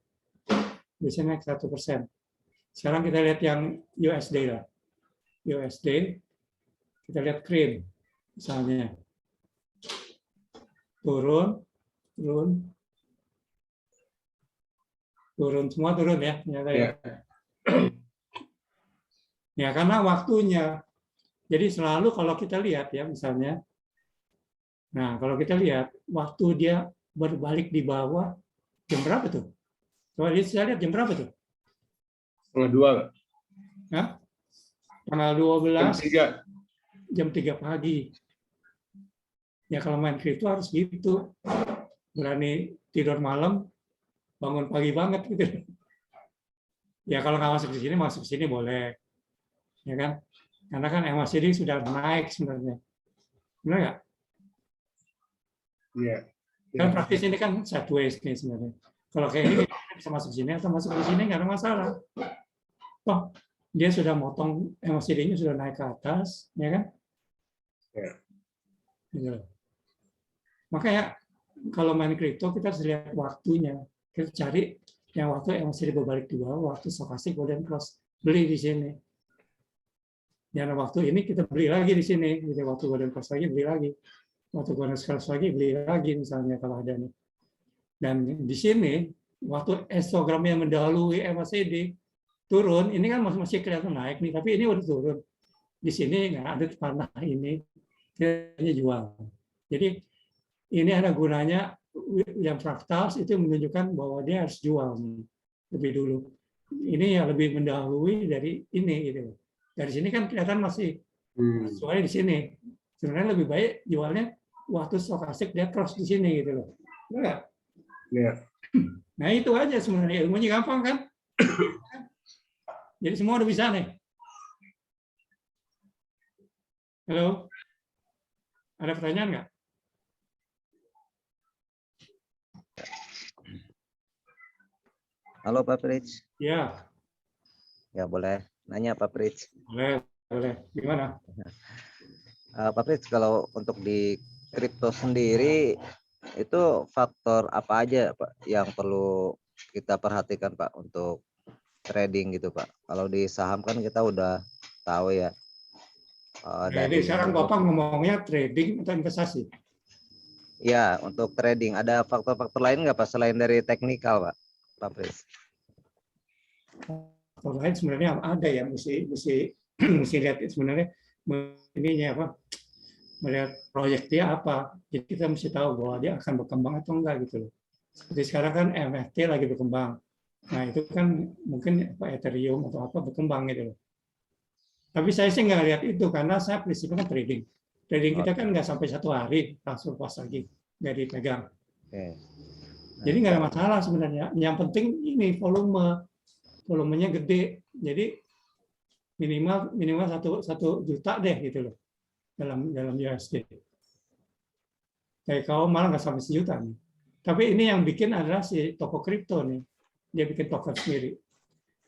S1: BTC naik 1%. Sekarang kita lihat yang USD lah. USD, kita lihat CRIN misalnya. Turun, semua turun ya. Ternyata ya. Ya, karena waktunya. Jadi selalu kalau kita lihat ya misalnya, nah kalau kita lihat waktu dia berbalik di bawah, jam berapa tuh? Coba saya lihat jam berapa tuh?
S7: Setengah 2, Pak.
S1: Hah? Tanggal 12,
S7: Jam 3.
S1: jam 3 pagi. Ya kalau main kripto harus gitu. Berani tidur malam, bangun pagi banget gitu. Ya kalau nggak masuk ke sini boleh. Ya kan? Karena kan MACD sudah naik sebenarnya. Benar nggak?
S7: Iya.
S1: Kan praktis ini kan sideways nih sebenarnya. Kalau kayak ini bisa masuk sini atau masuk ke sini nggak ada masalah. Toh dia sudah motong MACD-nya sudah naik ke atas, ya kan?
S7: Ya.
S1: Gitu. Makanya kalau main kripto kita harus lihat waktunya. Kita cari yang waktu MACD berbalik di bawah, waktu stokastik golden cross, beli di sini. Dan waktu ini kita beli lagi di sini, gitu. Waktu golden cross lagi beli lagi, waktu golden cross lagi beli lagi misalnya kalau ada nih. Dan di sini waktu histogram yang mendahului MACD turun, ini kan masih kelihatan naik nih, tapi ini udah turun. Di sini nggak ada panah ini, kita jual. Jadi ini ada gunanya yang fraktals itu menunjukkan bahwa dia harus jual lebih dulu. Ini yang lebih mendahului dari ini gitu. Dari sini kan kelihatan masih soalnya di sini. Sebenarnya lebih baik jualnya waktu stokastik dia cross di sini gitu loh. Enggak?
S7: Iya.
S1: Nah itu aja sebenarnya, ilmunya gampang kan? Jadi semua udah bisa nih. Halo? Ada pertanyaan nggak?
S2: Halo Pak Fritz.
S1: Ya.
S2: Ya boleh nanya Pak Pritz.
S1: Boleh. Gimana?
S2: Pak Pritz, kalau untuk di kripto sendiri itu faktor apa aja Pak yang perlu kita perhatikan Pak untuk trading gitu Pak? Kalau di saham kan kita udah tahu ya
S1: Jadi
S2: dari
S1: sekarang Bapak ngomongnya trading atau investasi?
S2: ya untuk trading ada faktor-faktor lain nggak Pak selain dari teknikal Pak Pritz?
S1: Faktor lain sebenarnya ada ya, mesti mesti lihat sebenarnya ininya apa, melihat proyek dia apa. Jadi kita mesti tahu bahwa dia akan berkembang atau enggak gitu loh. Seperti sekarang kan NFT lagi berkembang. Nah itu kan mungkin Ethereum atau apa berkembang gitu loh. Tapi saya sih nggak lihat itu karena saya prinsipnya kan trading. Trading kita kan nggak sampai 1 hari langsung pas lagi nggak dipegang.
S2: Oke.
S1: Jadi nggak ada masalah sebenarnya. Yang penting ini volumenya gede. Jadi minimal 1 juta deh gitu loh dalam USD. Kayak kau malah nggak sampai 1 juta nih. Tapi ini yang bikin adalah si toko kripto nih. Dia bikin token sendiri.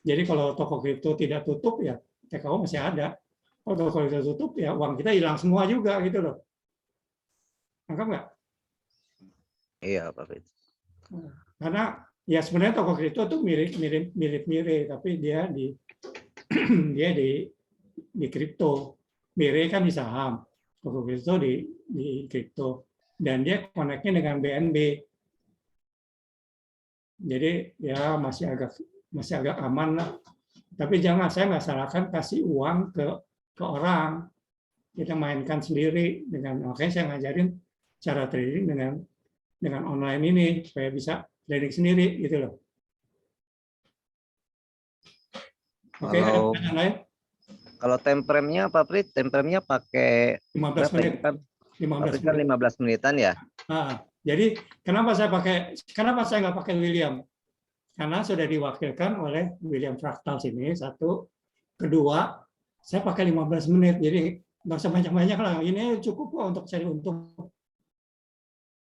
S1: Jadi kalau toko kripto tidak tutup ya TKO masih ada. Kalau toko kripto tutup ya uang kita hilang semua juga gitu loh. Anggap nggak?
S2: Iya Pak Pritz.
S1: Karena ya sebenarnya toko kripto tuh mirip, tapi dia dia di kripto. Mirip kan di saham, toko kripto di kripto, dan dia connect-nya dengan BNB. Jadi ya masih agak aman lah. Tapi jangan, saya nggak salahkan kasih uang ke orang. Kita mainkan sendiri makanya saya ngajarin cara trading dengan online ini supaya bisa trading sendiri gitu loh. Oke, ada pertanyaan lain?
S2: Kalau time frame-nya Pak Pritz, time frame-nya pakai
S1: 15 menit.
S2: Kan
S1: 15
S2: kan 15 menitan ya?
S1: Nah, jadi kenapa saya nggak pakai William? Karena sudah diwakilkan oleh William Fractal sini, satu. Kedua, saya pakai 15 menit. Jadi nggak usah banyak-banyak lah. Ini cukup kok untuk cari untung.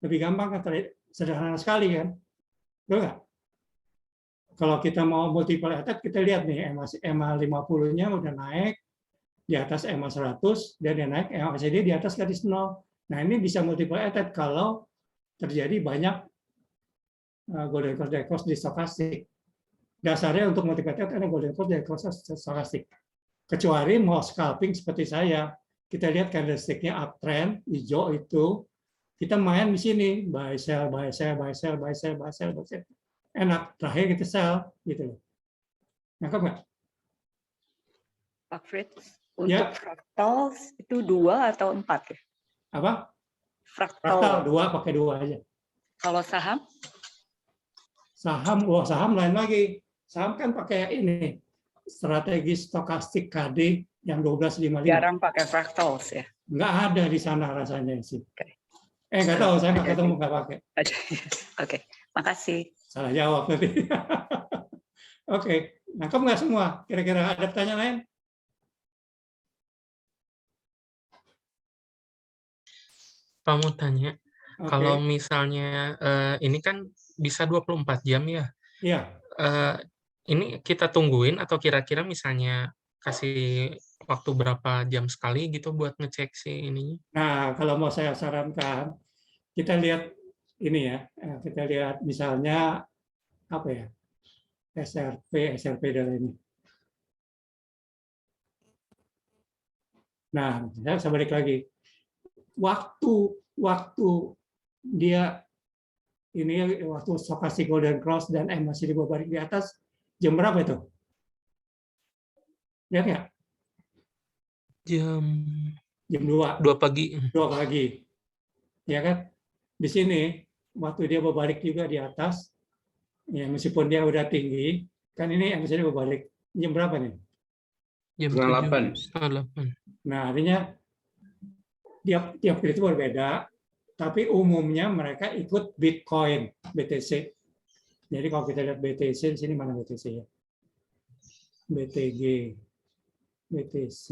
S1: Lebih gampang, sederhana sekali kan? Betul nggak? Kalau kita mau multiple attack, kita lihat nih EMA 50-nya udah naik di atas EMA 100, dan dia naik MACD di atas garis 0. Nah ini bisa multiple attack kalau terjadi banyak golden cross di stokastik. Dasarnya untuk multiple attack ada golden cross di stokastik. Kecuali mau scalping seperti saya, kita lihat candlestick-nya uptrend hijau itu, kita main di sini buy sell, buy sell, buy sell, buy sell, buy sell, buy sell. Enak, terakhir kita sell gitu loh. Nangkep nggak?
S8: Pak Fritz,
S1: Ya.
S8: untuk fractal itu 2 atau 4 ya?
S1: Apa?
S8: Fractal.
S1: Fractal 2, pakai 2 aja.
S8: Kalau saham?
S1: Saham lain lagi. Saham kan pakai ini, strategi stokastik KD yang 1255.
S8: Jarang pakai fractals ya?
S1: Nggak ada di sana rasanya sih.
S8: Oke.
S1: Nggak tahu, saya nggak ketemu, nggak pakai.
S8: Oke, makasih.
S1: Salah jawab tadi. Oke, nangkep nggak semua? Kira-kira ada pertanyaan lain?
S6: Pak mau tanya,
S1: Oke.
S6: kalau misalnya ini kan bisa 24 jam ya.
S1: Iya.
S6: Ini kita tungguin atau kira-kira misalnya kasih waktu berapa jam sekali gitu buat ngecek si ininya?
S1: Nah, kalau mau saya sarankan, kita lihat ini ya, kita lihat misalnya apa ya, SRP dan ini. Nah, saya balik lagi. Waktu dia ini waktu stokastik golden cross dan masih di bawah di atas, jam berapa itu? Lihat nggak?
S6: Jam
S1: 2
S6: pagi.
S1: 2 pagi. Ya kan? Di sini waktu dia berbalik juga di atas, ya meskipun dia udah tinggi, kan ini misalnya berbalik. Jam berapa nih?
S6: Jam
S7: 8.
S1: Nah, artinya tiap kripto berbeda, tapi umumnya mereka ikut Bitcoin, BTC. Jadi kalau kita lihat BTC, di sini mana BTC ya? BTG, BTC.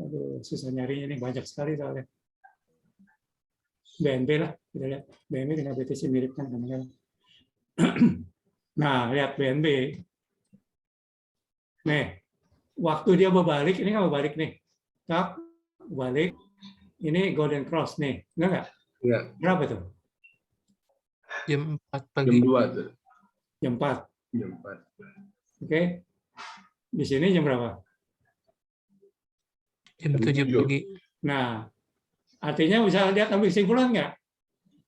S1: Aduh, susah nyarinya ini, banyak sekali soalnya. BNB lah, kita lihat. BNB dengan BTC mirip kan kadang-kadang. Nah, lihat BNB. Nih, waktu dia berbalik, ini kan berbalik nih. Tak, balik. Ini golden cross nih. Enggak nggak?
S7: Iya.
S1: Berapa tuh?
S6: Jam 4
S7: Jam
S6: pagi.
S7: 2 tuh.
S1: Jam 4.
S7: Jam 4.
S1: Oke. Di sini jam berapa?
S6: Jam
S7: Jam
S6: 7
S7: 7.
S6: pagi.
S1: Nah, artinya bisa lihat ambil kesimpulan nggak?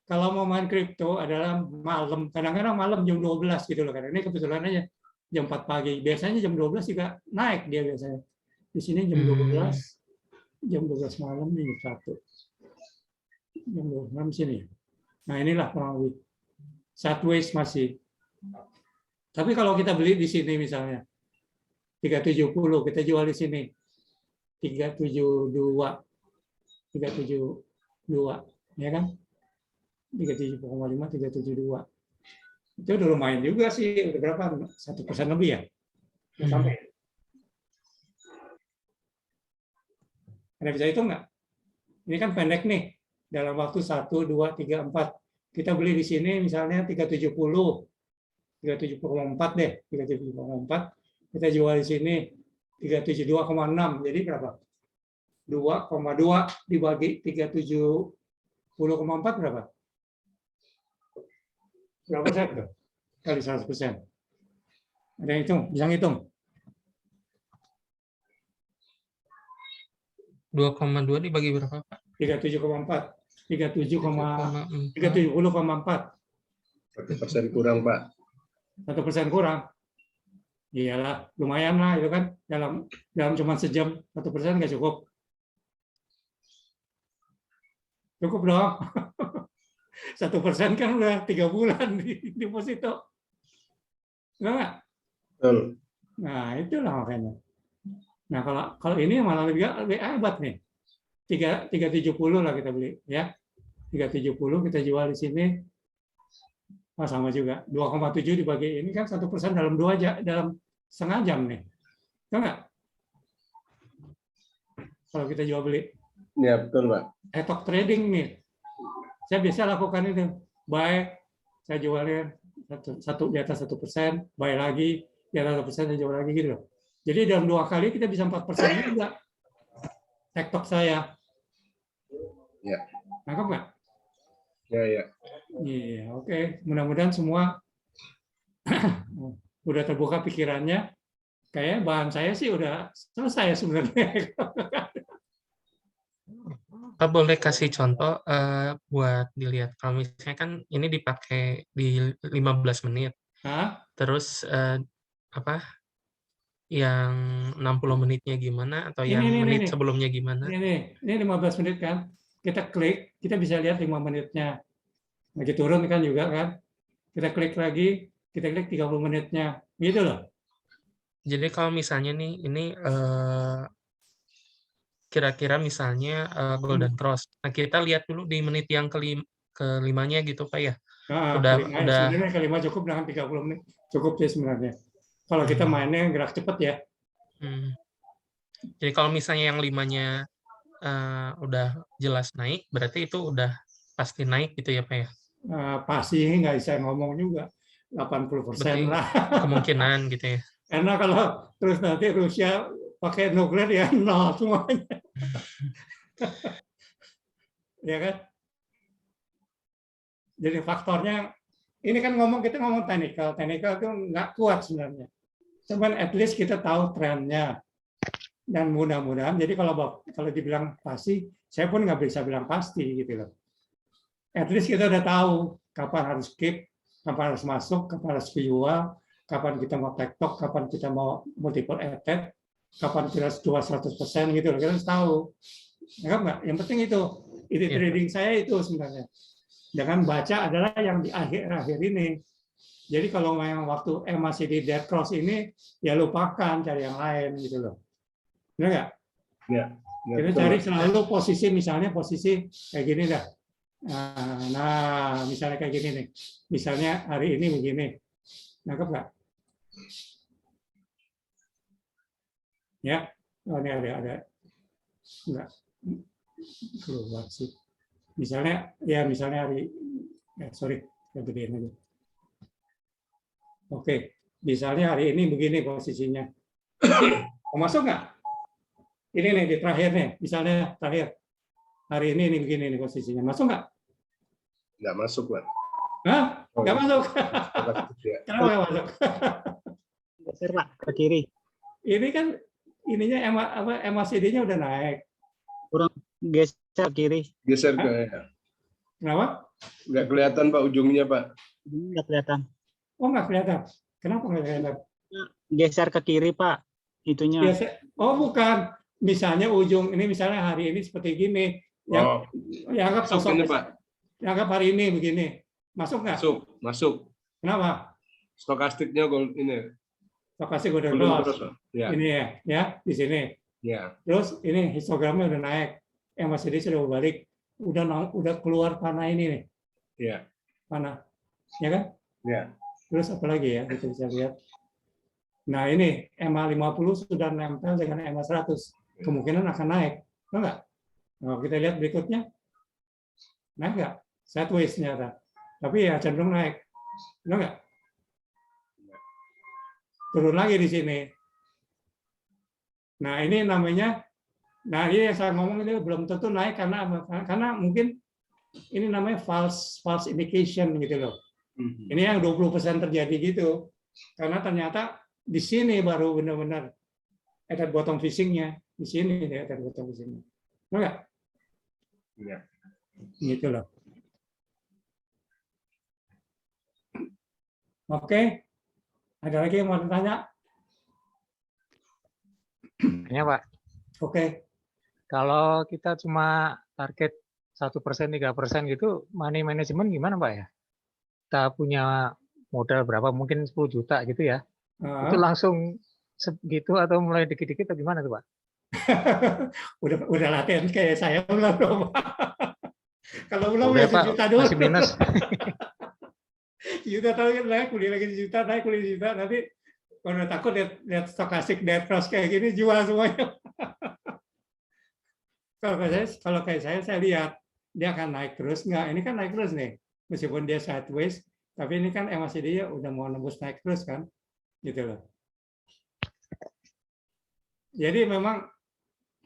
S1: Kalau mau main kripto adalah malam, kadang-kadang malam jam 12 gitu loh. Karena ini kebetulan aja jam 4 pagi. Biasanya jam 12 juga naik dia biasanya. Di sini jam 12, jam 12 malam ini jam 1. Jam 12 malam sini. Nah, inilah kurang lebih. Sideways masih. Tapi kalau kita beli di sini misalnya 370, kita jual di sini 372, ya kan? 37,5, 372. Itu udah lumayan juga sih. Udah berapa? 1% lebih ya? Udah sampai. Anda bisa hitung nggak? Ini kan pendek nih. Dalam waktu 1, 2, 3, 4. Kita beli di sini misalnya 370. 370,4 deh. 370,4. Kita jual di sini 372,6. Jadi berapa? 2,2 dibagi 370,4 berapa? Berapa persen tuh? Kali 100%. Ada yang hitung? Bisa ngitung?
S6: 2,2 dibagi berapa, Pak?
S1: 37,4.
S6: 3,4.
S1: 370,4.
S7: 1% kurang, Pak.
S1: 1% kurang. Iyalah, lumayan lah itu kan. Dalam cuma sejam, 1% nggak cukup. Cukup dong. 1% kan udah 3 bulan di deposito. Enggak?
S7: Betul.
S1: Nah, itulah makanya. Nah, kalau ini malah lebih hebat nih. 370 lah kita beli, ya. 370 kita jual di sini. Nah, sama juga. 2,7 dibagi ini kan 1% dalam 2 jam, dalam setengah jam nih. Enggak? Kalau kita jual beli.
S7: Ya, betul, Pak.
S1: Stock trading nih. Saya biasa lakukan itu. Buy, saya jualin satu di atas 1%, buy lagi, di atas 1%, saya jual lagi gitu loh. Jadi dalam 2 kali kita bisa 4% juga. TikTok saya.
S7: Ya.
S1: Nangkep nggak?
S7: Ya, ya.
S1: Iya, oke. Mudah-mudahan semua udah terbuka pikirannya. Kayak bahan saya sih udah selesai sebenarnya.
S6: Pak boleh kasih contoh buat dilihat. Kalau misalnya kan ini dipakai di 15 menit.
S1: Hah?
S6: Terus apa? Yang 60 menitnya gimana atau yang menit sebelumnya gimana?
S1: Ini 15 menit kan. Kita klik, kita bisa lihat 5 menitnya. Lagi turun kan juga kan. Kita klik lagi, kita klik 30 menitnya. Gitu loh.
S6: Jadi kalau misalnya nih ini kira-kira misalnya golden cross. Nah, kita lihat dulu di menit yang kelimanya gitu Pak ya.
S1: Nah,
S6: udah
S1: sebenarnya kelima cukup dengan 30 menit. Cukup sih sebenarnya. Kalau kita mainnya gerak cepat ya.
S6: Jadi kalau misalnya yang 5-nya udah jelas naik, berarti itu udah pasti naik gitu ya Pak ya?
S1: Pasti nggak bisa ngomong juga. 80% lah.
S6: Kemungkinan gitu ya.
S1: Karena kalau terus nanti Rusia pakai nuklir ya nol semuanya. Ya kan? Jadi faktornya, ini kan kita ngomong technical itu nggak kuat sebenarnya. Cuman at least kita tahu trennya. Dan mudah-mudahan, jadi kalau dibilang pasti, saya pun nggak bisa bilang pasti gitu loh. At least kita udah tahu kapan harus skip, kapan harus masuk, kapan harus jual, kapan kita mau TikTok, kapan kita mau multiple attack, kapan kita jual 100% gitu loh. Kita harus tahu. Enggak? Yang penting itu trading saya itu sebenarnya. Jangan baca adalah yang di akhir ini. Jadi kalau memang waktu masih di dead cross ini, ya lupakan, cari yang lain gitu loh. Benar nggak?
S7: Ya.
S1: Kita cari selalu posisi, misalnya posisi kayak gini dah. Nah, misalnya kayak gini nih. Misalnya hari ini begini. Nangkep nggak? Ya, ini ada. Enggak. Keluar sih. Misalnya hari, sorry, saya gedein aja. Oke, misalnya hari ini begini posisinya. Mau masuk nggak? Ini nih di terakhir nih, misalnya terakhir hari ini begini nih posisinya, masuk nggak?
S7: Nggak masuk, Pak.
S1: Hah?
S7: Oh,
S1: Nggak masuk.
S7: ya.
S1: Kenapa nggak masuk?
S4: Geser Pak ke kiri.
S1: Ini kan ininya MACD-nya udah naik.
S4: Geser kiri.
S7: Geser ke ya.
S1: Kenapa?
S7: Nggak kelihatan, Pak, ujungnya, Pak.
S4: Nggak kelihatan.
S1: Oh, nggak kelihatan. Kenapa nggak kelihatan?
S4: Geser ke kiri Pak. Itunya.
S1: Oh, bukan. Misalnya ujung ini, misalnya hari ini seperti gini. Yang anggap
S7: Masuk ini, Pak.
S1: Yang anggap hari ini begini. Masuk nggak?
S7: Masuk.
S1: Kenapa?
S7: Stokastiknya ini.
S1: Lokasi golden
S7: Golden
S1: cross.
S7: cross, ya.
S1: Ini ya, di sini.
S7: Ya.
S1: Terus ini histogramnya udah naik. MACD sudah balik. Udah keluar panah ini nih.
S7: Ya.
S1: Panah. Ya kan?
S7: Ya.
S1: Terus apa lagi ya? Kita bisa lihat. Nah, ini MA50 sudah nempel dengan MA100. Kemungkinan akan naik. Tahu nggak? Nah, kita lihat berikutnya. Naik nggak? Sideways ternyata. Tapi ya cenderung naik. Tahu nggak? Turun lagi di sini. Nah, ini namanya, nah ini yang saya ngomong ini belum tentu naik karena mungkin ini namanya false indication gitu loh. Ini yang 20% terjadi gitu. Karena ternyata di sini baru benar-benar ada bottom fishing-nya. Di sini ada bottom fishing-nya. Enggak?
S7: Ya.
S1: Gitu loh. Oke. Ada lagi yang mau tanya?
S3: Ya Pak,
S1: Oke.
S3: kalau kita cuma target 1%, 3% gitu, money management gimana Pak ya? Kita punya modal berapa, mungkin 10 juta gitu ya. Itu langsung segitu atau mulai dikit-dikit atau gimana tuh Pak?
S1: udah latihan kayak saya belum. Kalau belum
S3: Udah,
S1: ya
S3: Pak,
S1: sejuta dulu.
S3: masih minus.
S1: Juta tahu kan naik, beli lagi juta, naik beli juta, nanti kalau udah takut lihat stokastik dead cross kayak gini jual semuanya. Kalau kayak saya lihat dia akan naik terus nggak? Ini kan naik terus nih, meskipun dia sideways, tapi ini kan MACD-nya udah mau nembus naik terus kan, gitu loh. Jadi memang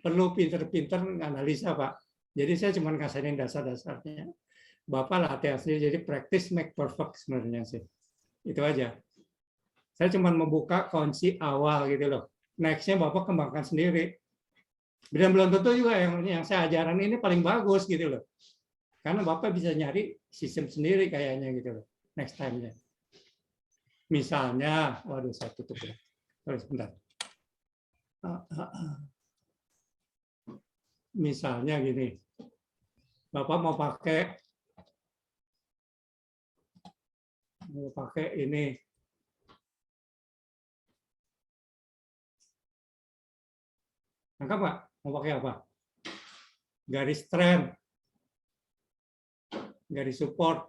S1: perlu pinter-pinter analisa Pak. Jadi saya cuma ngasihin dasar-dasarnya. Bapak latihan sendiri, jadi practice make perfect sebenarnya sih. Itu aja. Saya cuma membuka kunci awal gitu loh. Next-nya Bapak kembangkan sendiri. Dan belum tentu juga yang saya ajaran ini paling bagus gitu loh. Karena Bapak bisa nyari sistem sendiri kayaknya gitu loh. Next time-nya. Misalnya, waduh saya tutup ya. Terus bentar. Misalnya gini. Bapak mau pakai ini nangkap nggak? Mau pakai apa? Garis trend, garis support.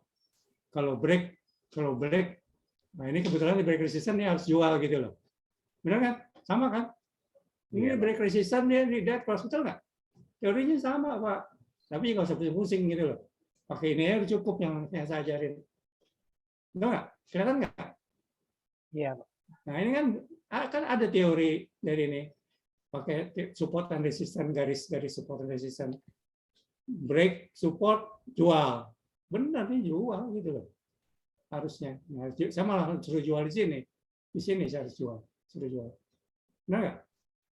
S1: Kalau break, nah ini kebetulan di break resistance ini harus jual gitu loh. Benar kan? Sama kan? Ini break resistance dia di dead cross, betul nggak? Teorinya sama Pak. Tapi nggak usah pusing gitu loh. Pakai ini aja cukup yang saya ajarin. Betul nggak? Kelihatan nggak?
S3: Iya Pak.
S1: Nah ini kan ada teori dari ini. Pakai support and resistance, garis support and resistance. Break, support, jual. Benar nih jual gitu loh. Harusnya. Nah, saya malah suruh jual di sini. Di sini saya harus jual. Suruh jual. Benar nggak?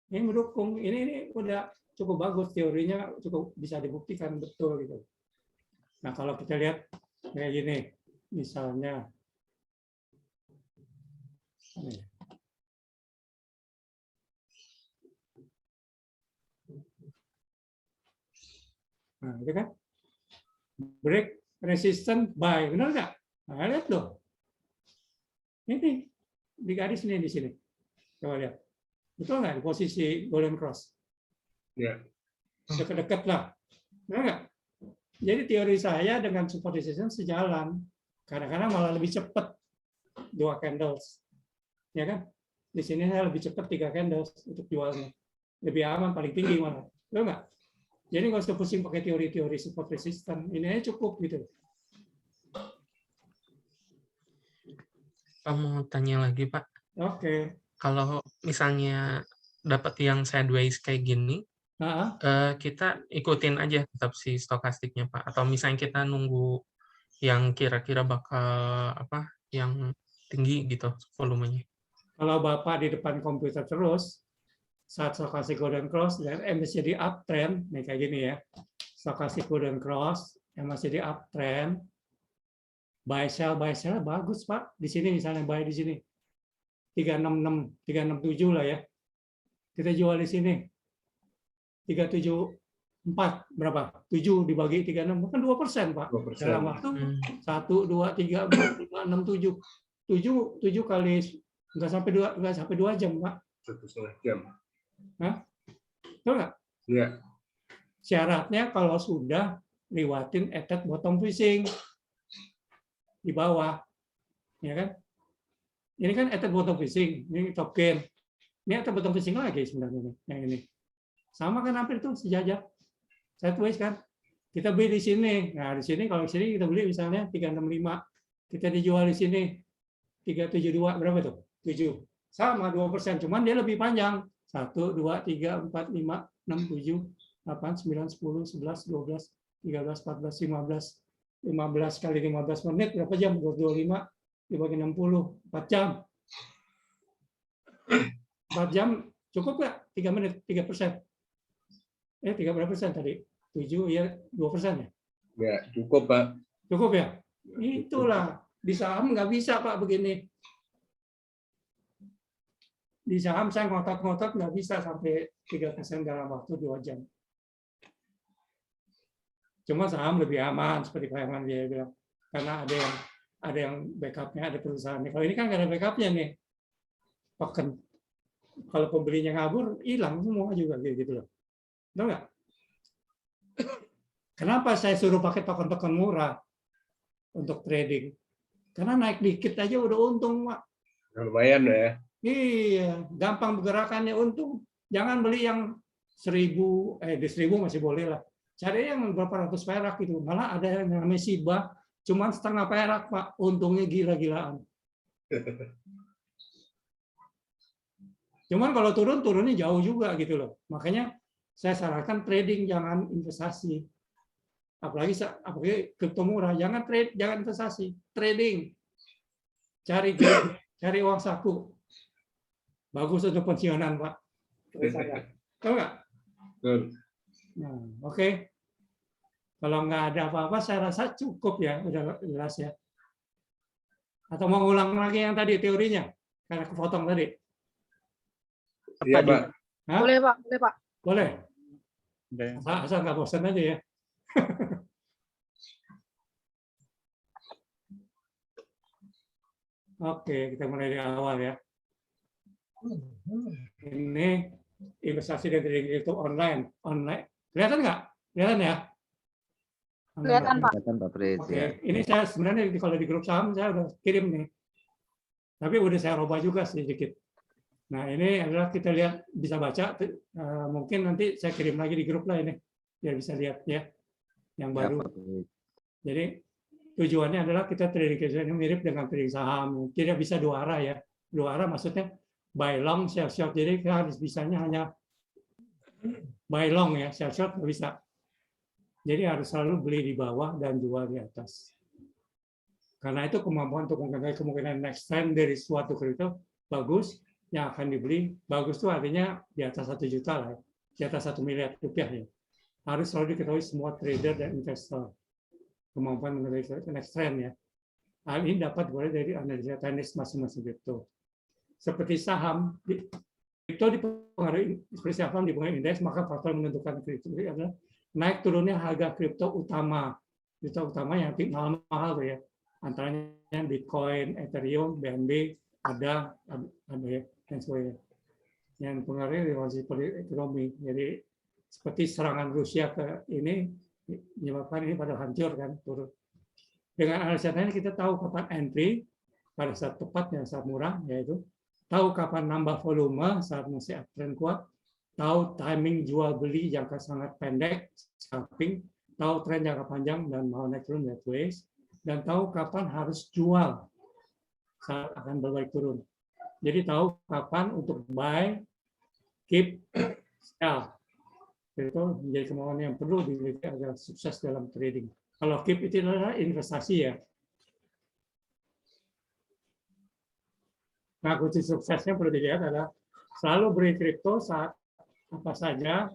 S1: Ini mendukung. Ini udah cukup bagus teorinya, cukup bisa dibuktikan betul gitu. Nah kalau kita lihat kayak gini, misalnya. Nah, itu kan break resistance buy, benar nggak? Nah, lihat loh, ini di garis ini di sini, coba lihat, betul nggak di posisi golden cross?
S7: Ya.
S1: Dekat-dekat lah, benar nggak? Jadi teori saya dengan support resistance sejalan, kadang-kadang malah lebih cepat 2 candles, ya kan? Di sini saya lebih cepat 3 candles untuk jualnya, lebih aman, paling tinggi malah, betul nggak? Jadi nggak usah pusing pakai teori-teori support resistance. Ini aja cukup gitu.
S6: Pak mau tanya lagi Pak.
S1: Oke.
S6: kalau misalnya dapat yang sideways kayak gini, kita ikutin aja tetap si stokastiknya Pak, atau misalnya kita nunggu yang kira-kira bakal yang tinggi gitu volumenya.
S1: Kalau Bapak di depan komputer terus, saat stokastik golden cross dan masih di uptrend, nih kayak gini ya, stokastik golden cross yang masih di uptrend, buy sell bagus Pak. Di sini misalnya buy di sini 366, 367 lah ya. Kita jual di sini 374 berapa? 7 dibagi 36 bukan 2% Pak.
S7: 2%.
S1: Dalam waktu 1 2 3 4 5 6 7 kali nggak sampai 2 jam Pak.
S7: 1,5 jam.
S1: Hah? Betul nggak?
S7: Iya.
S1: Syaratnya kalau sudah lewatin attack bottom fishing di bawah, ya kan? Ini kan attack bottom fishing, ini top gain. Ini attack bottom fishing lagi sebenarnya yang ini. Sama kan hampir itu sejajar. Sideways kan? Kita beli di sini. Nah, di sini kalau di sini kita beli misalnya 365. Kita dijual di sini 372 berapa tuh? 7. Sama 2%, cuman dia lebih panjang. 1 2 3 4 5 6 7 8 9 10 11 12 13 14 15 kali 15 menit berapa jam? 25 dibagi 60 4 jam. 4 jam cukup nggak? 3 menit 3%. 3 berapa persen tadi? 7 ya 2% ya?
S7: Ya, cukup Pak.
S1: Cukup ya? Itulah di saham nggak bisa Pak begini. Di saham saya ngotot-ngotot nggak bisa sampai 3% dalam waktu 2 jam. Cuma saham lebih aman seperti Pak Herman dia bilang, karena ada yang backupnya, ada perusahaan. Kalau ini kan nggak ada backupnya nih, token. Kalau pembelinya ngabur, hilang semua juga gitu loh. Tahu nggak? Kenapa saya suruh pakai token-token murah untuk trading? Karena naik dikit aja udah untung, Pak.
S7: Lumayan ya.
S1: Iya, gampang bergerakannya untung. Jangan beli yang 1000, di 1000 masih boleh lah. Cari yang berapa ratus perak gitu. Malah ada yang namanya Shiba, cuman setengah perak, Pak. Untungnya gila-gilaan. Cuman kalau turunnya jauh juga gitu loh. Makanya saya sarankan trading, jangan investasi. Apalagi kripto murah, jangan trade, jangan investasi. Trading. Cari uang saku. Bagus untuk pensiunan, Pak. Tahu nggak? Nah, oke. Kalau nggak ada apa-apa, saya rasa cukup ya, udah jelas ya. Atau mau ulang lagi yang tadi teorinya, karena kepotong tadi.
S7: Iya Pak.
S1: Hah?
S9: Boleh Pak, boleh Pak.
S1: Boleh. Asal nggak bosan aja ya. Oke, kita mulai dari awal ya. Ini investasi dan trading kripto online. Kelihatan nggak? Kelihatan ya?
S9: Kelihatan Pak.
S2: Kelihatan Pak Pris,
S1: Oke,
S2: ya.
S1: ini saya sebenarnya kalau di grup saham saya udah kirim nih. Tapi udah saya rubah juga sedikit. Nah, ini adalah kita lihat bisa baca. Mungkin nanti saya kirim lagi di grup lah ini biar bisa lihat ya yang baru. Jadi tujuannya adalah kita trading kripto ini mirip dengan trading saham. Tidak bisa dua arah ya. Dua arah maksudnya buy long, sell short. Jadi kita harus bisanya hanya buy long ya, sell short nggak bisa. Jadi harus selalu beli di bawah dan jual di atas. Karena itu kemampuan untuk mengetahui kemungkinan next trend dari suatu kripto bagus yang akan dibeli. Bagus itu artinya di atas 1 juta lah, ya. Di atas 1 miliar rupiah ya. Harus selalu diketahui semua trader dan investor. Kemampuan mengetahui next trend ya. Hal ini dapat dimulai dari analisa teknis masing-masing kripto. Seperti saham, kripto dipengaruhi seperti saham dipengaruhi indeks, maka faktor menentukan kripto adalah naik turunnya harga kripto utama. Kripto utama yang mahal-mahal tuh ya. Antaranya Bitcoin, Ethereum, BNB, ada ya, dan sebagainya. Yang pengaruhi relasi ekonomi. Jadi seperti serangan Rusia ke ini menyebabkan ini pada hancur kan, turun. Dengan analisa ini kita tahu kapan entry pada saat tepat yang saat murah, yaitu tahu kapan nambah volume saat masih uptrend kuat, tahu timing jual beli jangka sangat pendek, scalping, tahu tren jangka panjang dan mau naik turun sideways, dan tahu kapan harus jual saat akan berbalik turun. Jadi tahu kapan untuk buy, keep, sell. Itu menjadi kemauan yang perlu dimiliki agar sukses dalam trading. Kalau keep itu adalah investasi ya. Nah, kunci suksesnya perlu dilihat adalah selalu beli kripto saat apa saja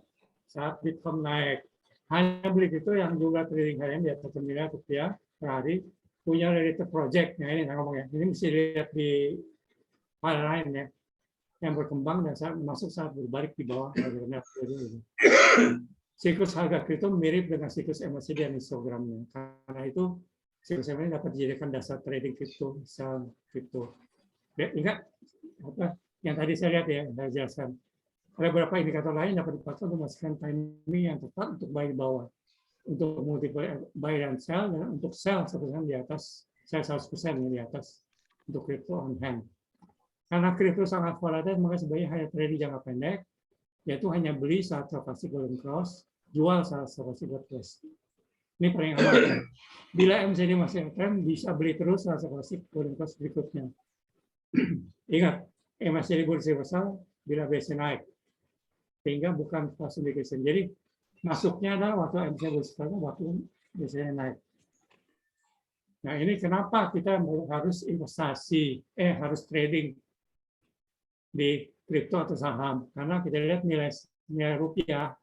S1: saat Bitcoin naik. Hanya beli kripto yang jumlah trading harian di atas 1 miliar rupiah per hari, punya related project. Nah, ini ngomongnya. Ini mesti dilihat di file lain ya, yang berkembang dan saat masuk saat berbalik di bawah. Siklus harga kripto mirip dengan siklus MACD dan histogramnya. Karena itu siklus ini dapat dijadikan dasar trading kripto, sell kripto. Ingat apa yang tadi saya lihat ya, saya jelaskan. Ada beberapa indikator lain dapat dipakai untuk memastikan timing yang tepat untuk buy di bawah, untuk multiple buy dan sell, dan untuk sell 100% di atas, sell 100% di atas untuk kripto on hand. Karena kripto sangat volatile, maka sebaiknya hanya trading jangka pendek, yaitu hanya beli saat transaksi golden cross, jual saat transaksi golden cross. Ini paling aman. Bila MACD masih trend, bisa beli terus saat transaksi golden cross berikutnya. Ingat, MACD bullish reversal bila BSC naik, sehingga bukan fast indication. Jadi masuknya adalah waktu MACD bullish reversal, waktu BSC naik. Nah, ini kenapa kita harus investasi, harus trading di kripto atau saham, karena kita lihat nilai rupiah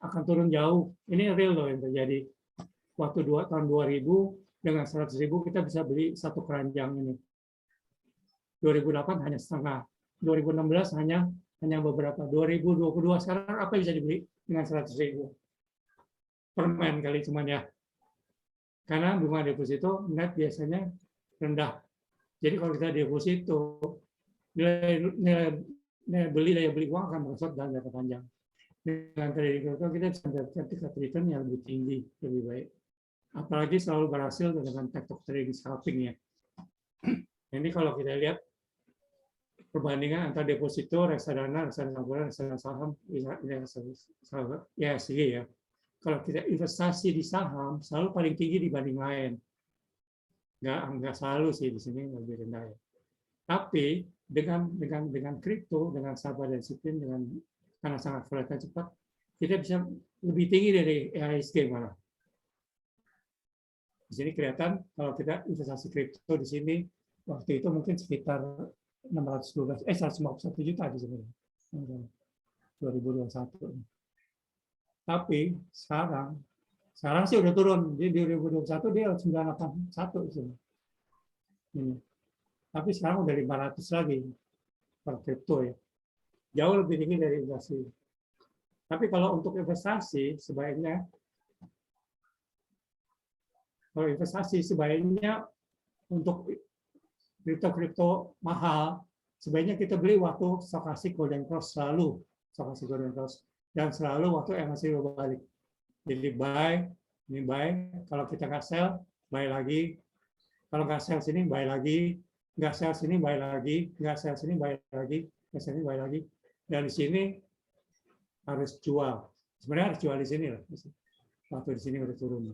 S1: akan turun jauh. Ini real loh yang terjadi. Waktu tahun 2000 dengan 100.000 kita bisa beli satu keranjang ini. 2008 hanya setengah, 2016 hanya beberapa, 2022 sekarang apa bisa dibeli dengan 100.000? Permen kali cuman ya. Karena bunga deposito net biasanya rendah. Jadi kalau kita deposito, nilai beli daya beli uang akan merosot dalam jangka panjang. Dengan trading kripto kita bisa mendapatkan tingkat return yang lebih tinggi, lebih baik. Apalagi selalu berhasil dengan teknik trading scalping ya. Ini kalau kita lihat perbandingan antara deposito, reksadana saham, IHSG ya. Kalau kita investasi di saham selalu paling tinggi dibanding lain. Nggak selalu sih di sini lebih rendah ya. Tapi dengan kripto, dengan sabar dan disiplin, karena sangat volatile cepat, kita bisa lebih tinggi dari IHSG malah. Di sini kelihatan kalau kita investasi kripto di sini waktu itu mungkin sekitar 151 juta di sini 2021. Tapi sekarang sih udah turun. Di 2021 dia 981 di sini. Ini. Tapi sekarang udah 500 lagi per kripto ya. Jauh lebih tinggi dari inflasi. Tapi kalau untuk investasi sebaiknya untuk kripto mahal, sebaiknya kita beli waktu stokastik golden cross selalu, stokastik golden cross, dan selalu waktu MACD berbalik. Jadi buy, ini buy, kalau kita nggak sell, buy lagi, kalau nggak sell sini, buy lagi, nggak sell sini, buy lagi, nggak sell sini, buy lagi, nggak sell sini, buy lagi, dan di sini harus jual. Sebenarnya harus jual di sini lah, waktu di sini udah turun,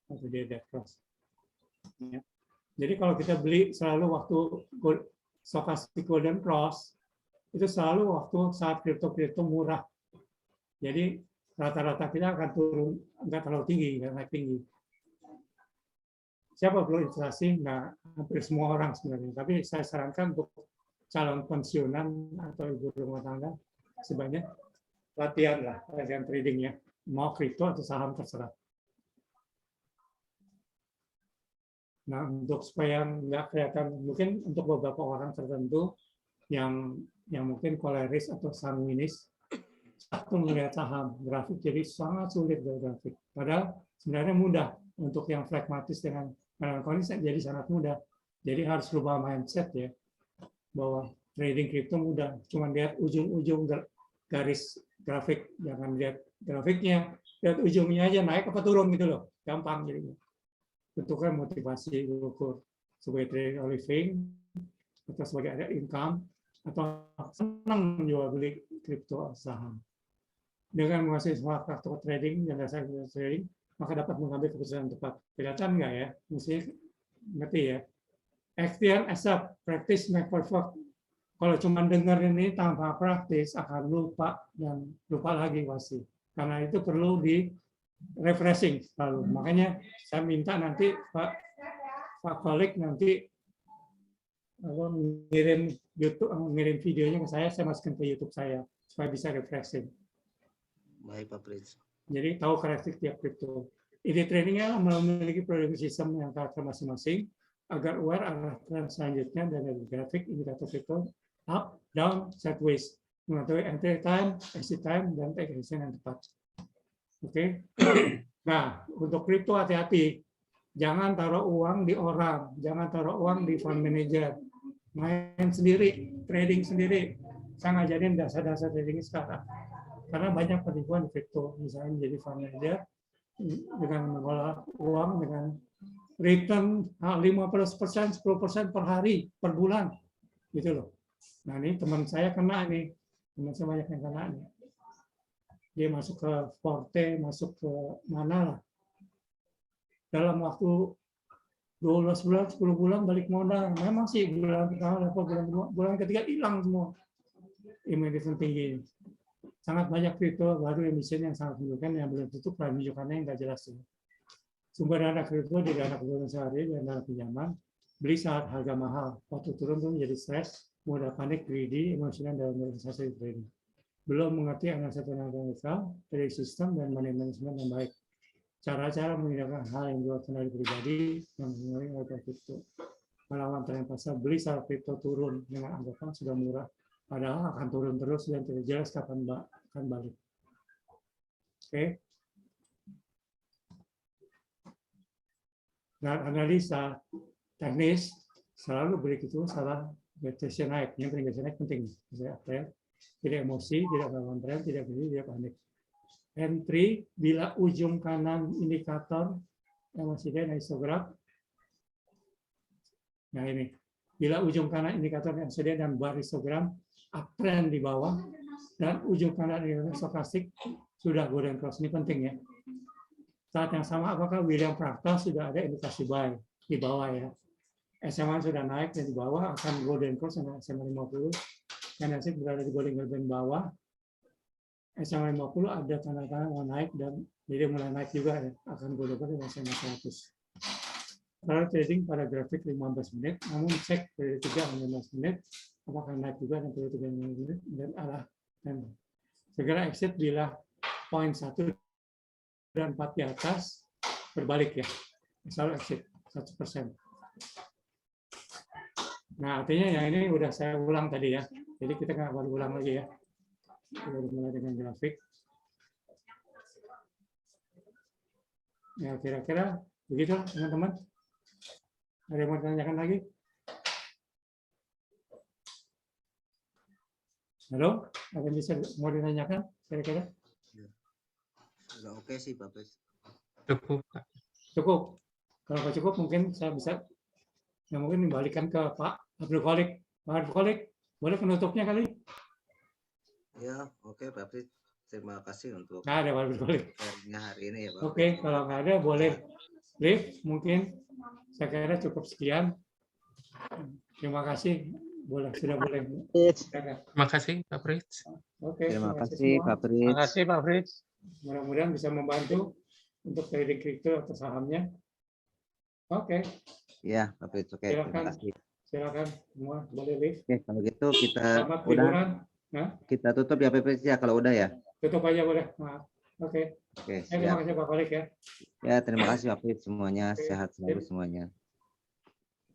S1: waktu dia dead cross. Ya. Jadi kalau kita beli selalu waktu stochastic golden cross, itu selalu waktu saat kripto murah. Jadi rata-rata kita akan turun, nggak terlalu tinggi, nggak naik tinggi. Siapa perlu investasi? Nggak, hampir semua orang sebenarnya. Tapi saya sarankan untuk calon pensiunan atau ibu rumah tangga, sebanyak latihan tradingnya. Mau kripto atau saham terserah. Nah, untuk supaya nggak kelihatan, mungkin untuk beberapa orang tertentu yang mungkin koleris atau sanguinis, satu melihat saham grafik jadi sangat sulit dari grafik. Padahal sebenarnya mudah untuk yang pragmatis dengan melankoli jadi sangat mudah. Jadi harus rubah mindset ya, bahwa trading kripto mudah. Cuma lihat ujung-ujung garis grafik, jangan lihat grafiknya, lihat ujungnya aja naik apa turun gitu loh, gampang jadinya. Bentuknya motivasi ukur sebagai trading living atau sebagai ada income atau senang menjual beli kripto saham. Dengan menguasai semua faktor trading dan dasar trading, maka dapat mengambil keputusan tepat. Kelihatan nggak ya? Mesti ngerti ya. Action, accept, practice, make perfect. Kalau cuma dengar ini tanpa praktis akan lupa dan lupa lagi pasti. Karena itu perlu di refreshing selalu. Makanya saya minta nanti Pak Kolik nanti ngirim YouTube, ngirim videonya ke saya masukkan ke YouTube saya supaya bisa refreshing.
S2: Baik Pak Prince.
S1: Jadi tahu karakteristik tiap kripto. Ide tradingnya memiliki produksi sistem yang karakter masing-masing agar aware arah tren selanjutnya dari grafik indikator kripto up, down, sideways, mengetahui entry time, exit time, dan take action yang tepat. Oke. Nah, untuk kripto hati-hati. Jangan taruh uang di orang, jangan taruh uang di fund manager. Main sendiri, trading sendiri. Saya ngajarin dasar-dasar trading sekarang. Karena banyak penipuan di kripto, misalnya menjadi fund manager dengan mengelola uang dengan return 15%, 10% per hari, per bulan, gitu loh. Nah ini teman saya kena nih, teman saya banyak yang kena nih. Dia masuk ke Forte, masuk ke mana lah. Dalam waktu 12 bulan, 10 bulan balik modal. Memang sih bulan pertama, bulan ketiga hilang semua. Immediate tinggi. Sangat banyak kripto baru emiten yang sangat menunjukkan yang belum tutup dan menunjukkannya yang nggak jelas. Sumber dana kripto di dana kebutuhan sehari dan dana pinjaman. Beli saat harga mahal. Waktu turun tuh menjadi stres, mudah panik, greedy, emosional dalam investasi trading. Belum mengerti analisa tenaga dari sistem dan money management yang baik. Cara-cara menggunakan hal yang luar kendali pribadi yang mengurangi harga kripto. Melawan tren pasar, beli saat kripto turun dengan anggapan sudah murah. Padahal akan turun terus dan tidak jelas kapan akan balik. Oke. Dan analisa teknis selalu begitu salah BTC naik. Yang penting BTC naik penting. Tidak emosi, tidak melawan tren, tidak beli, tidak panik. Entry bila ujung kanan indikator yang masih ada histograf. Nah ini, bila ujung kanan indikator yang sedia dan bar histogram uptrend di bawah dan ujung kanan indikator stokastik sudah golden cross. Ini penting ya. Saat yang sama apakah William Fractal sudah ada indikasi buy di bawah ya. SMA sudah naik dan di bawah akan golden cross dengan SMA 50. Candlestick berada di golden band bawah. SMA 50 ada tanda-tanda mau naik dan jadi mulai naik juga ya. Akan golden cross dengan SMA 100. Kalau trading pada grafik 15 menit, namun cek dari 3-15 menit apakah naik juga dan dari 3 menit dan arah dan segera exit bila poin 1 dan 4 di atas berbalik ya. Selalu exit 1%. Nah, artinya yang ini udah saya ulang tadi ya. Jadi kita nggak perlu ulang lagi ya. Kita mulai dengan grafik. Ya, kira-kira begitu teman-teman. Ada yang mau ditanyakan lagi? Halo? Ada yang bisa mau ditanyakan kira-kira?
S2: Udah oke sih Pak Pris.
S6: Cukup.
S1: Cukup. Kalau nggak cukup mungkin saya bisa mungkin dibalikan ke Pak Abdul Kholik. Pak Abdul Kholik, boleh penutupnya kali?
S2: Ya, oke Pak Pris. Terima kasih untuk
S1: Nggak ada Pak Abdul Kholik.
S2: hari ini ya Pak.
S1: Oke, kalau nggak ada boleh live mungkin. Saya kira cukup sekian. Terima kasih. Sudah boleh.
S6: Terima kasih Pak Fritz.
S1: Oke.
S2: Terima kasih Pak Pris.
S3: Terima kasih Pak Fritz.
S1: Mudah-mudahan bisa membantu untuk trading kripto atau sahamnya. Oke.
S2: Ya, Pak Pris. Oke, terima kasih.
S1: Silakan semua boleh live.
S2: Oke, kalau gitu kita
S1: Selamat
S2: udah
S1: liburan. Nah,
S2: kita tutup ya Pak Pris ya kalau udah ya.
S1: tutup aja boleh. Maaf. Oke.
S2: Oke,
S1: Terima
S2: siap.
S1: kasih Pak Kolik ya.
S2: Ya, terima kasih Pak Pris semuanya.
S1: Oke.
S2: Sehat selalu semuanya.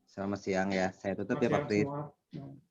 S2: Selamat siang ya. Saya tutup ya Pak
S1: Siang
S2: Pris.
S1: semua.